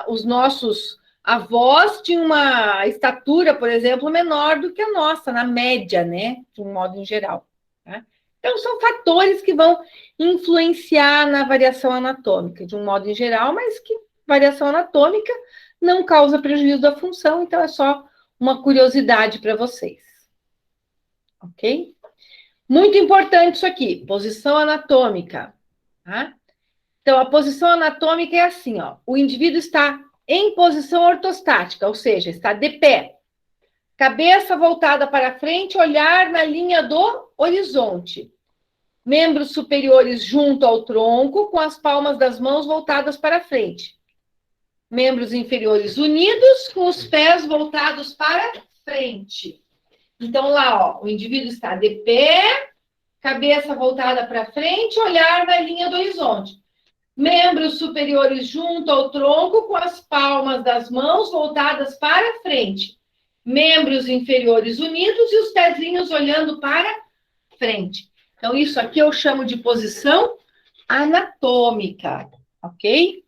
Speaker 1: os nossos avós tinham uma estatura, por exemplo, menor do que a nossa, na média, né, de um modo em geral. Tá? Então, são fatores que vão influenciar na variação anatômica, de um modo em geral, mas que variação anatômica não causa prejuízo da função, então é só uma curiosidade para vocês. Ok? Muito importante isso aqui, posição anatômica. Tá? Então, a posição anatômica é assim, ó. O indivíduo está em posição ortostática, ou seja, está de pé. Cabeça voltada para frente, olhar na linha do horizonte. Membros superiores junto ao tronco, com as palmas das mãos voltadas para frente. Membros inferiores unidos, com os pés voltados para frente. Então, lá, ó, o indivíduo está de pé, cabeça voltada para frente, olhar na linha do horizonte. Membros superiores junto ao tronco, com as palmas das mãos voltadas para frente. Membros inferiores unidos e os pezinhos olhando para frente. Então, isso aqui eu chamo de posição anatômica, ok?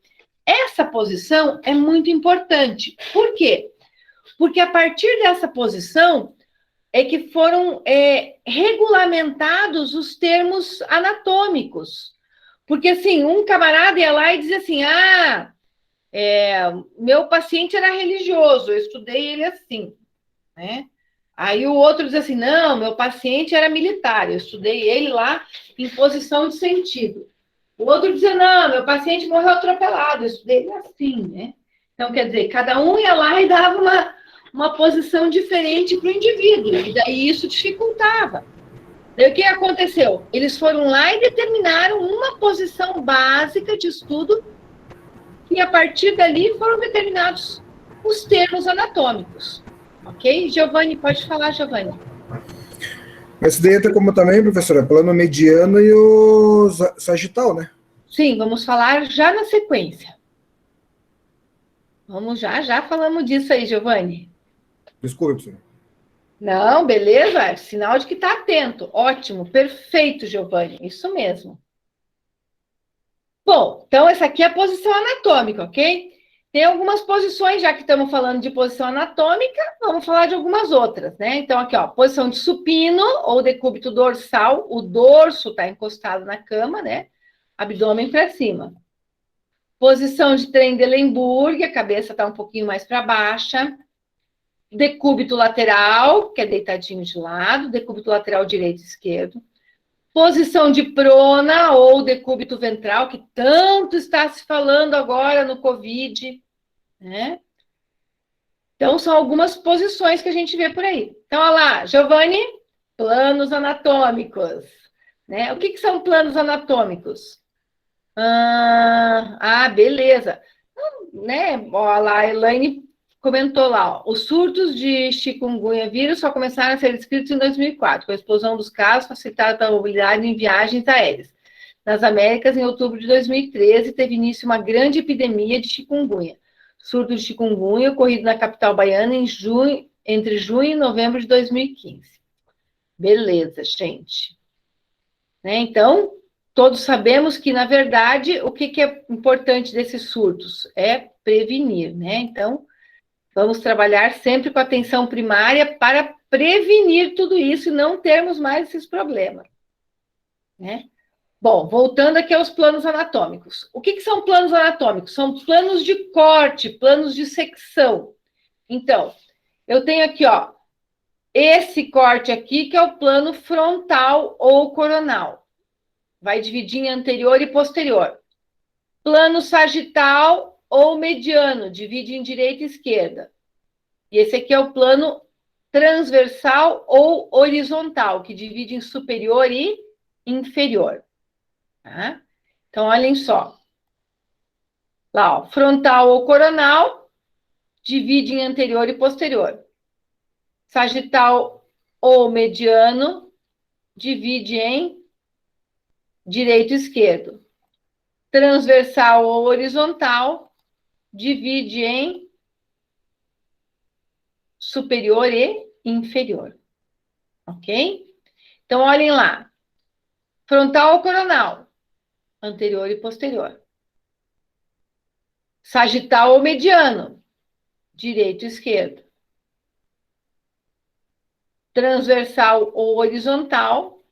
Speaker 1: Essa posição é muito importante. Por quê? Porque a partir dessa posição é que foram regulamentados os termos anatômicos. Porque, assim, um camarada ia lá e dizia assim, meu paciente era religioso, eu estudei ele assim, né? Aí o outro dizia assim, não, meu paciente era militar, eu estudei ele lá em posição de sentido. O outro dizia, não, meu paciente morreu atropelado, eu estudei ele assim, né? Então, quer dizer, cada um ia lá e dava uma posição diferente para o indivíduo, e daí isso dificultava. Daí o que aconteceu? Eles foram lá e determinaram uma posição básica de estudo, e a partir dali foram determinados os termos anatômicos. Ok? Giovanni, pode falar, Giovanni.
Speaker 8: Mas daí entra como também, professora, plano mediano e o sagital, né?
Speaker 1: Sim, vamos falar já na sequência. Vamos já falamos disso aí, Giovanni.
Speaker 8: Desculpe, professora.
Speaker 1: Não, beleza? Sinal de que está atento. Ótimo, perfeito, Giovanni. Isso mesmo. Bom, então essa aqui é a posição anatômica, ok? Tem algumas posições, já que estamos falando de posição anatômica, vamos falar de algumas outras, né? Então, aqui, ó, posição de supino ou decúbito dorsal, o dorso está encostado na cama, né? Abdômen para cima. Posição de Trendelenburg, a cabeça está um pouquinho mais para baixa. Decúbito lateral, que é deitadinho de lado, decúbito lateral direito e esquerdo. Posição de prona ou decúbito ventral, que tanto está se falando agora no Covid, né? Então, são algumas posições que a gente vê por aí. Então, olha lá, Giovanni, planos anatômicos, né? O que são planos anatômicos? Beleza. Né? Olha lá, a Elaine comentou lá, ó, os surtos de chikungunya vírus só começaram a ser descritos em 2004, com a explosão dos casos facilitada pela mobilidade em viagens aéreas. Nas Américas, em outubro de 2013, teve início uma grande epidemia de chikungunya. Surto de chikungunya ocorrido na capital baiana entre junho e novembro de 2015. Beleza, gente. Né? Então, todos sabemos que, na verdade, o que é importante desses surtos? É prevenir, né? Então, vamos trabalhar sempre com atenção primária para prevenir tudo isso e não termos mais esses problemas, né? Bom, voltando aqui aos planos anatômicos. O que são planos anatômicos? São planos de corte, planos de secção. Então, eu tenho aqui, ó, esse corte aqui, que é o plano frontal ou coronal. Vai dividir em anterior e posterior. Plano sagital ou mediano, divide em direita e esquerda. E esse aqui é o plano transversal ou horizontal, que divide em superior e inferior. Tá? Então, olhem só. Lá, ó, frontal ou coronal, divide em anterior e posterior. Sagital ou mediano, divide em direito e esquerdo. Transversal ou horizontal, divide em superior e inferior. Ok? Então, olhem lá. Frontal ou coronal, anterior e posterior. Sagital ou mediano, direito e esquerdo. Transversal ou horizontal,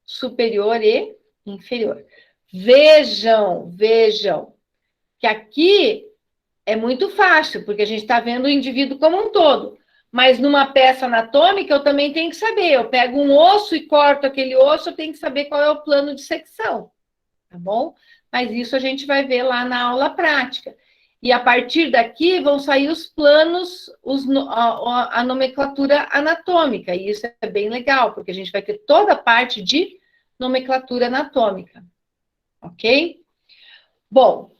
Speaker 1: superior e inferior. Vejam que aqui é muito fácil, porque a gente está vendo o indivíduo como um todo. Mas numa peça anatômica, eu também tenho que saber. Eu pego um osso e corto aquele osso, eu tenho que saber qual é o plano de secção, tá bom? Mas isso a gente vai ver lá na aula prática. E a partir daqui vão sair os planos, a nomenclatura anatômica. E isso é bem legal, porque a gente vai ter toda a parte de nomenclatura anatômica. Ok? Bom,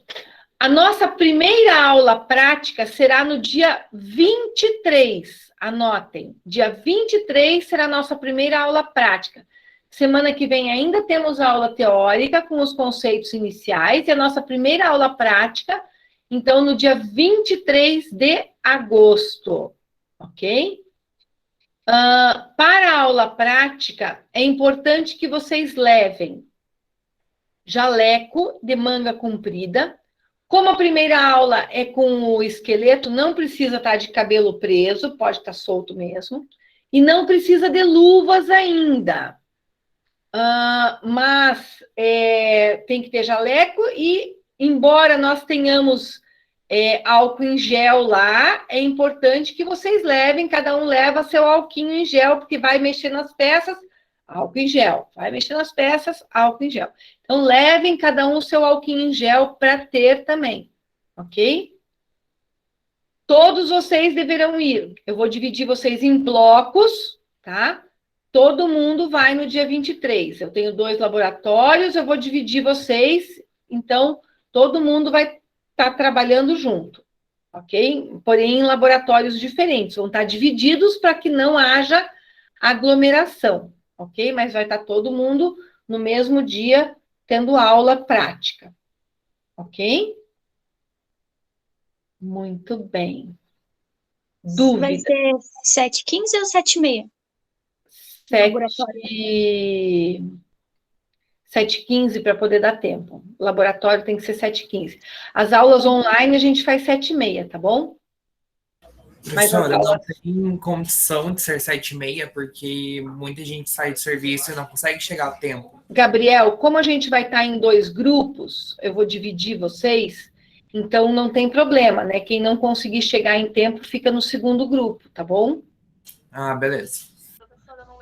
Speaker 1: a nossa primeira aula prática será no dia 23. Anotem, dia 23 será a nossa primeira aula prática. Semana que vem ainda temos aula teórica com os conceitos iniciais e a nossa primeira aula prática, então, no dia 23 de agosto, ok? Para a aula prática, é importante que vocês levem jaleco de manga comprida. Como a primeira aula é com o esqueleto, não precisa estar de cabelo preso, pode estar solto mesmo. E não precisa de luvas ainda. Mas tem que ter jaleco e, embora nós tenhamos álcool em gel lá, é importante que vocês levem, cada um leva seu alquinho em gel, porque vai mexer nas peças, álcool em gel. Vai mexer nas peças, álcool em gel. Então, levem cada um o seu alquinho em gel para ter também, ok? Todos vocês deverão ir. Eu vou dividir vocês em blocos, tá? Todo mundo vai no dia 23. Eu tenho 2 laboratórios, eu vou dividir vocês, então todo mundo vai estar trabalhando junto, ok? Porém, em laboratórios diferentes, vão estar divididos para que não haja aglomeração, ok? Mas vai estar todo mundo no mesmo dia tendo aula prática, ok? Muito bem. Dúvida?
Speaker 7: Vai ser 7h15 ou 7h30?
Speaker 1: 7h15 para poder dar tempo. O laboratório tem que ser 7h15. As aulas online a gente faz 7h30, tá bom?
Speaker 9: Professora, não tem condição de ser 7h30, porque muita gente sai do serviço e não consegue chegar a tempo.
Speaker 1: Gabriel, como a gente vai estar em 2 grupos, eu vou dividir vocês, então não tem problema, né? Quem não conseguir chegar em tempo fica no segundo grupo, tá bom?
Speaker 9: Ah, beleza.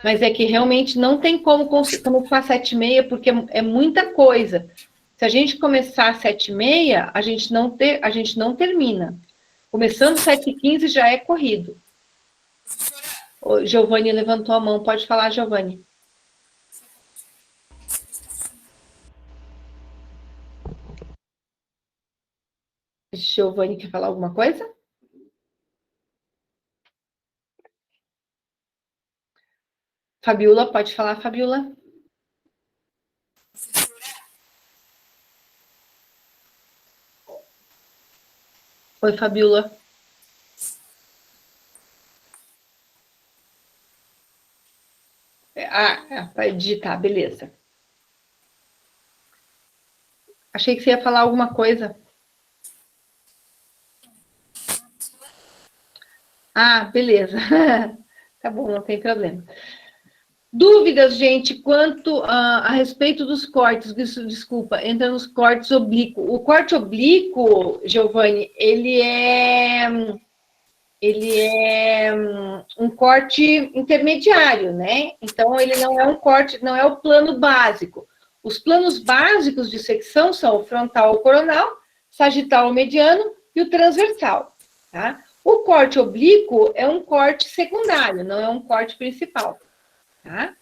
Speaker 1: Mas é que realmente não tem como começar 7h30, porque é muita coisa. Se a gente começar às 7h30, a gente não termina. Começando 7h15 já é corrido. O Giovanni levantou a mão. Pode falar, Giovanni. Giovanni quer falar alguma coisa? Fabiola, pode falar, Fabiola. Oi, Fabiola. Vai digitar, beleza. Achei que você ia falar alguma coisa. Ah, beleza. Tá bom, não tem problema. Dúvidas, gente, quanto a respeito dos cortes, desculpa, entra nos cortes oblíquos. O corte oblíquo, Giovanni, ele é um corte intermediário, né? Então, ele não é um corte, não é o plano básico. Os planos básicos de secção são o frontal ou coronal, sagital ou mediano e o transversal, tá? O corte oblíquo é um corte secundário, não é um corte principal, tá?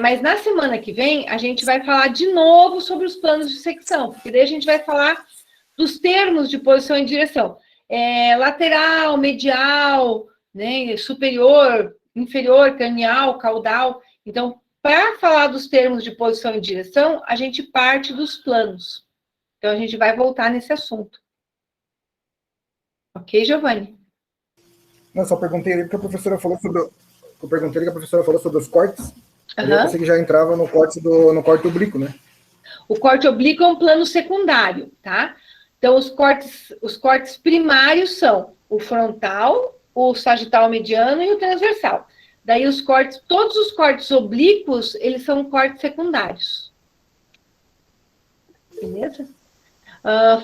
Speaker 1: Mas na semana que vem, a gente vai falar de novo sobre os planos de secção, porque daí a gente vai falar dos termos de posição e direção. Lateral, medial, né, superior, inferior, cranial, caudal. Então, para falar dos termos de posição e direção, a gente parte dos planos. Então, a gente vai voltar nesse assunto. Ok, Giovanni?
Speaker 8: Não, só perguntei ali porque a professora falou sobre... Eu perguntei que a professora falou sobre os cortes.
Speaker 1: Uhum.
Speaker 8: Eu pensei que já entrava no corte oblíquo, né?
Speaker 1: O corte oblíquo é um plano secundário, tá? Então, os cortes primários são o frontal, o sagital mediano e o transversal. Daí, todos os cortes oblíquos, eles são cortes secundários. Beleza?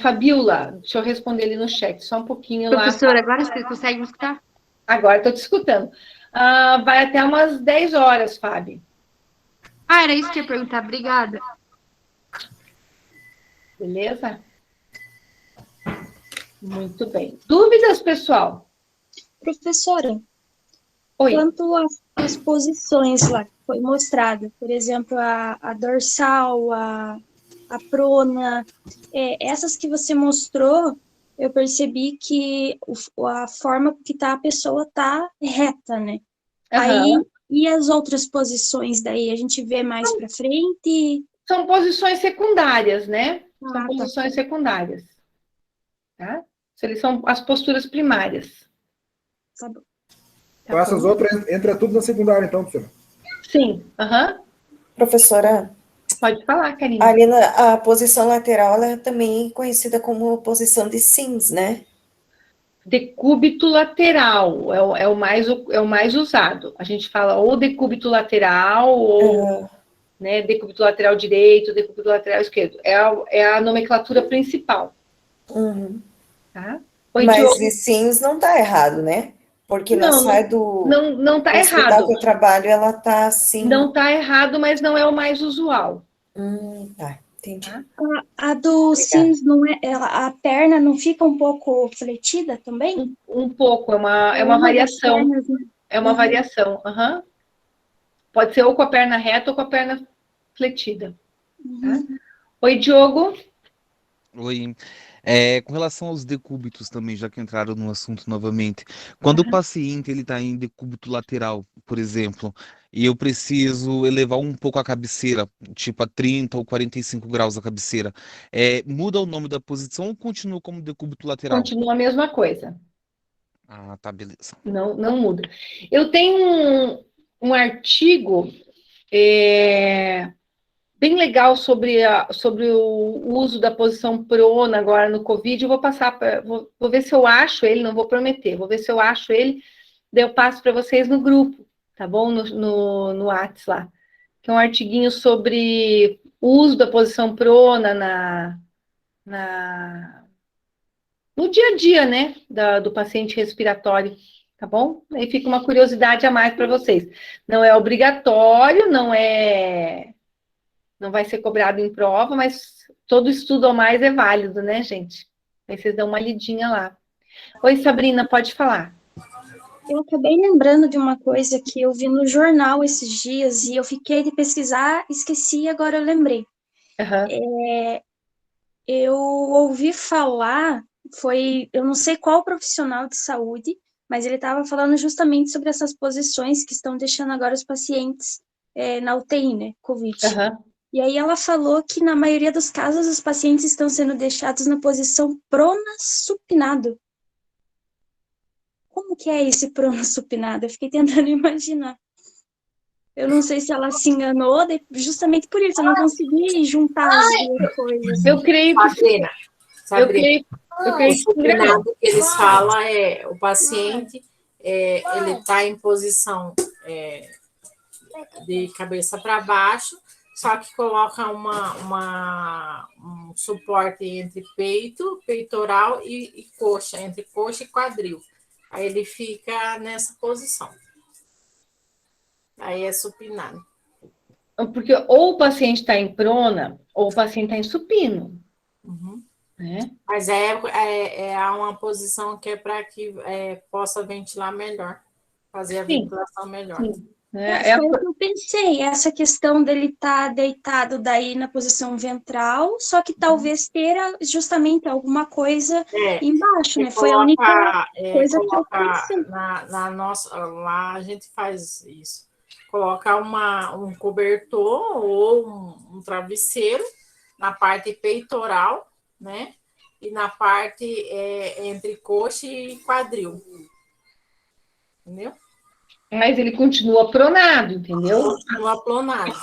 Speaker 1: Fabiola, deixa eu responder ali no chat, só um pouquinho lá.
Speaker 10: Professora, agora você consegue me escutar?
Speaker 1: Agora, estou te escutando. Vai até umas 10 horas, Fábio.
Speaker 10: Era isso que eu ia perguntar. Obrigada.
Speaker 1: Beleza? Muito bem. Dúvidas, pessoal?
Speaker 7: Professora,
Speaker 1: Oi.
Speaker 7: quanto às posições lá que foi mostrada, por exemplo, a dorsal, a prona, essas que você mostrou, eu percebi que a forma que tá a pessoa tá reta, né?
Speaker 1: Uhum.
Speaker 7: Aí, e as outras posições daí? A gente vê mais para frente?
Speaker 1: São posições secundárias, né? São
Speaker 7: Tá.
Speaker 1: posições secundárias. Tá? Eles são as posturas primárias.
Speaker 7: Tá bom.
Speaker 8: Então, essas outras entra tudo na secundária, então, professora?
Speaker 1: Sim. Uhum.
Speaker 6: Professora,
Speaker 1: pode falar, Karina.
Speaker 6: Ali a posição lateral ela é também conhecida como posição de Sims, né?
Speaker 1: Decúbito lateral é o mais usado. A gente fala ou decúbito lateral, ou né, decúbito lateral direito, decúbito lateral esquerdo. É a nomenclatura principal.
Speaker 6: Uhum.
Speaker 1: Tá? Oi,
Speaker 6: mas
Speaker 1: Diogo.
Speaker 6: de Sims não está errado, né? Porque
Speaker 1: não,
Speaker 6: na sai do
Speaker 1: não tá
Speaker 6: hospital
Speaker 1: errado.
Speaker 6: que eu trabalho, ela está assim.
Speaker 1: Não está errado, mas não é o mais usual.
Speaker 6: Tá, entendi.
Speaker 1: Tá?
Speaker 7: A do Sims, não é, a perna não fica um pouco fletida também?
Speaker 1: Um pouco, é uma variação.
Speaker 7: Pernas, né?
Speaker 1: É uma variação. Uhum. Pode ser ou com a perna reta ou com a perna fletida. Tá? Oi, Diogo.
Speaker 2: Oi. Com relação aos decúbitos também, já que entraram no assunto novamente, quando o paciente ele está em decúbito lateral, por exemplo, e eu preciso elevar um pouco a cabeceira, tipo a 30 ou 45 graus a cabeceira, muda o nome da posição ou continua como decúbito lateral?
Speaker 1: Continua a mesma coisa.
Speaker 2: Ah, tá, beleza.
Speaker 1: Não muda. Eu tenho um artigo bem legal sobre o uso da posição prona agora no Covid. Eu vou passar, vou ver se eu acho ele, não vou prometer, vou ver se eu acho ele, daí eu passo para vocês no grupo, tá bom? No WhatsApp lá. Que é um artiguinho sobre o uso da posição prona no dia a dia, né? Do paciente respiratório, tá bom? Aí fica uma curiosidade a mais para vocês. Não é obrigatório, não vai ser cobrado em prova, mas todo estudo a mais é válido, né, gente? Aí vocês dão uma lidinha lá. Oi, Sabrina, pode falar.
Speaker 7: Eu acabei lembrando de uma coisa que eu vi no jornal esses dias e eu fiquei de pesquisar, esqueci e agora eu lembrei.
Speaker 1: Uhum.
Speaker 7: Eu ouvi falar, eu não sei qual profissional de saúde, mas ele estava falando justamente sobre essas posições que estão deixando agora os pacientes na UTI, né, Covid.
Speaker 1: Uhum.
Speaker 7: E aí ela falou que na maioria dos casos os pacientes estão sendo deixados na posição prona-supinado. Como que é esse prona-supinado? Eu fiquei tentando imaginar. Eu não sei se ela se enganou, justamente por isso, eu não consegui juntar as duas coisas.
Speaker 1: Eu creio que
Speaker 11: Sabrina,
Speaker 1: eu
Speaker 11: Sabrina,
Speaker 1: creio que
Speaker 11: o supinado que eles falam é o paciente, ele está em posição de cabeça para baixo, só que coloca um suporte entre peito, peitoral e coxa, entre coxa e quadril. Aí ele fica nessa posição. Aí é supinado.
Speaker 1: Porque ou o paciente está em prona, ou o paciente está em supino.
Speaker 11: Uhum.
Speaker 1: Né?
Speaker 11: Mas uma posição que é para que possa ventilar melhor, fazer a ventilação melhor.
Speaker 1: Sim.
Speaker 7: Foi o que eu pensei, essa questão dele estar deitado daí na posição ventral, só que talvez ter justamente alguma coisa embaixo, né? Foi a única coisa que eu pensei.
Speaker 11: Na nossa, lá a gente faz isso. Colocar um cobertor ou um travesseiro na parte peitoral, né? E na parte entre coxa e quadril. Entendeu?
Speaker 1: Mas ele continua pronado, entendeu?
Speaker 11: Continua pronado.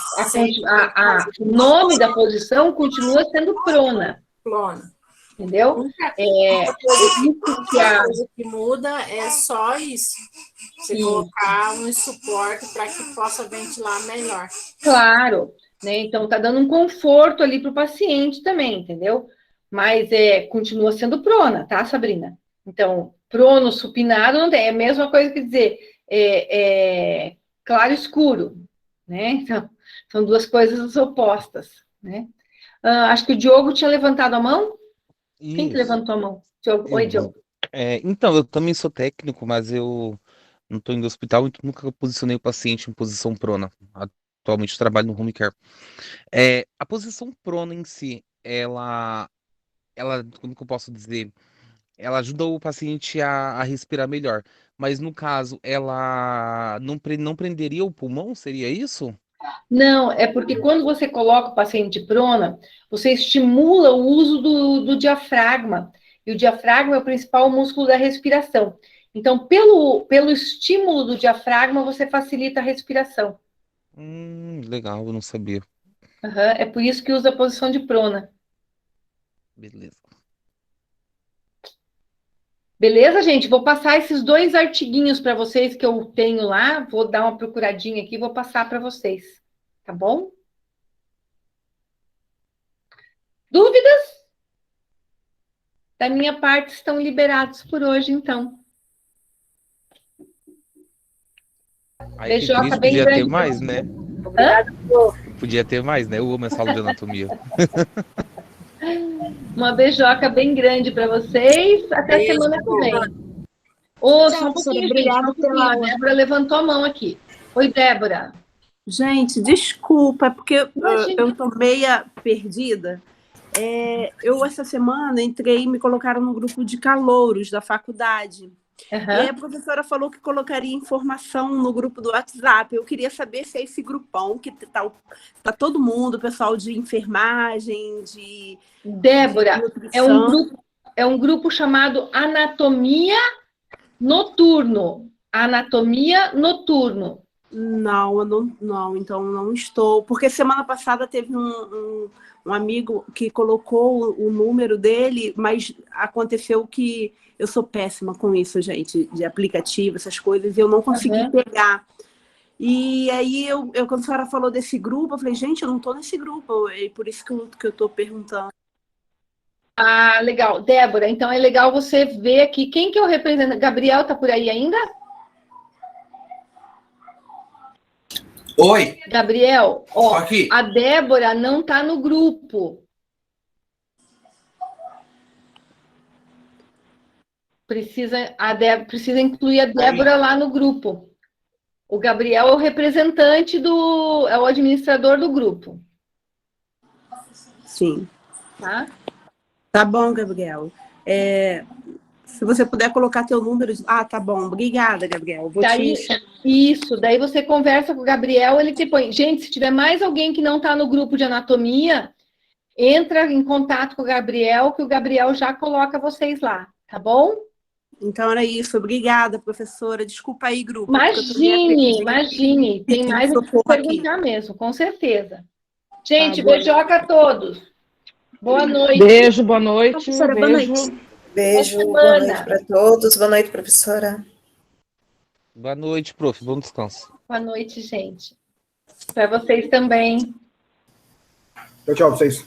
Speaker 1: O nome da posição continua sendo prona.
Speaker 11: Prona.
Speaker 1: Entendeu?
Speaker 11: A coisa que muda é só isso. Você colocar um suporte para que possa ventilar melhor.
Speaker 1: Claro, né? Então tá dando um conforto ali para o paciente também, entendeu? Mas continua sendo prona, tá, Sabrina? Então, prono, supinado, não tem. É a mesma coisa que dizer claro e escuro, né? Então, são duas coisas opostas, né? Acho que o Diogo tinha levantado a mão.
Speaker 2: Isso.
Speaker 1: Quem que levantou a mão? Diogo. Oi, Diogo.
Speaker 2: Então, eu também sou técnico, mas eu não estou indo ao hospital, então nunca posicionei o paciente em posição prona. Atualmente eu trabalho no home care. A posição prona em si, ela, como que eu posso dizer? Ela ajuda o paciente a respirar melhor. Mas no caso, ela não prenderia o pulmão? Seria isso?
Speaker 1: Não, é porque quando você coloca o paciente prona, você estimula o uso do diafragma. E o diafragma é o principal músculo da respiração. Então, pelo estímulo do diafragma, você facilita a respiração.
Speaker 2: Legal, eu não sabia.
Speaker 1: É por isso que usa a posição de prona.
Speaker 2: Beleza.
Speaker 1: Beleza, gente? Vou passar esses 2 artiguinhos para vocês que eu tenho lá. Vou dar uma procuradinha aqui e vou passar para vocês. Tá bom? Dúvidas? Da minha parte, estão liberados por hoje, então.
Speaker 2: Aí, beijoca bem podia grande. Ter mais, né?
Speaker 1: Obrigada,
Speaker 2: podia ter mais, né? Eu amo essa aula de anatomia.
Speaker 1: Uma beijoca bem grande para vocês. Até semana que vem. Só um pouquinho, obrigada pela... A Débora levantou a mão aqui. Oi, Débora.
Speaker 5: Gente, desculpa, é porque eu estou meia perdida. Eu, essa semana, entrei e me colocaram no grupo de calouros da faculdade. E aí a professora falou que colocaria informação no grupo do WhatsApp. Eu queria saber se é esse grupão que tá todo mundo, o pessoal de enfermagem, de...
Speaker 1: Débora, é um grupo chamado Anatomia Noturno. Anatomia Noturno.
Speaker 5: Não, então não estou. Porque semana passada teve um amigo que colocou o número dele, mas aconteceu que eu sou péssima com isso, gente, de aplicativo, essas coisas, e eu não consegui pegar. E aí, quando a senhora falou desse grupo, eu falei, gente, eu não estou nesse grupo, é por isso que eu estou perguntando.
Speaker 1: Ah, legal. Débora, então é legal você ver aqui, quem que eu represento? Gabriel tá por aí ainda?
Speaker 9: Oi.
Speaker 1: Gabriel,
Speaker 9: aqui.
Speaker 1: A Débora não tá no grupo. Precisa incluir a Débora lá no grupo. O Gabriel é o representante é o administrador do grupo.
Speaker 5: Sim.
Speaker 1: Tá?
Speaker 5: Tá bom, Gabriel. Se você puder colocar teu número... Ah, tá bom. Obrigada, Gabriel.
Speaker 1: Isso, daí você conversa com o Gabriel, ele te põe. Gente, se tiver mais alguém que não está no grupo de anatomia, entra em contato com o Gabriel, que o Gabriel já coloca vocês lá, tá bom?
Speaker 5: Então era isso. Obrigada, professora. Desculpa aí, grupo. porque eu tô meio
Speaker 1: Imagine. Tem mais o que
Speaker 5: socorro aqui.
Speaker 1: perguntar mesmo, com certeza. Gente,
Speaker 5: boa
Speaker 1: beijoca a todos. Boa noite.
Speaker 12: Beijo, boa noite.
Speaker 7: Professora, boa
Speaker 12: Beijo.
Speaker 7: noite.
Speaker 6: Beijo,
Speaker 1: Boa
Speaker 6: boa
Speaker 1: semana.
Speaker 6: noite para todos. Boa noite, professora.
Speaker 2: Boa noite, prof. Bom descanso.
Speaker 1: Boa noite, gente. Para vocês também.
Speaker 8: Tchau, tchau pra vocês.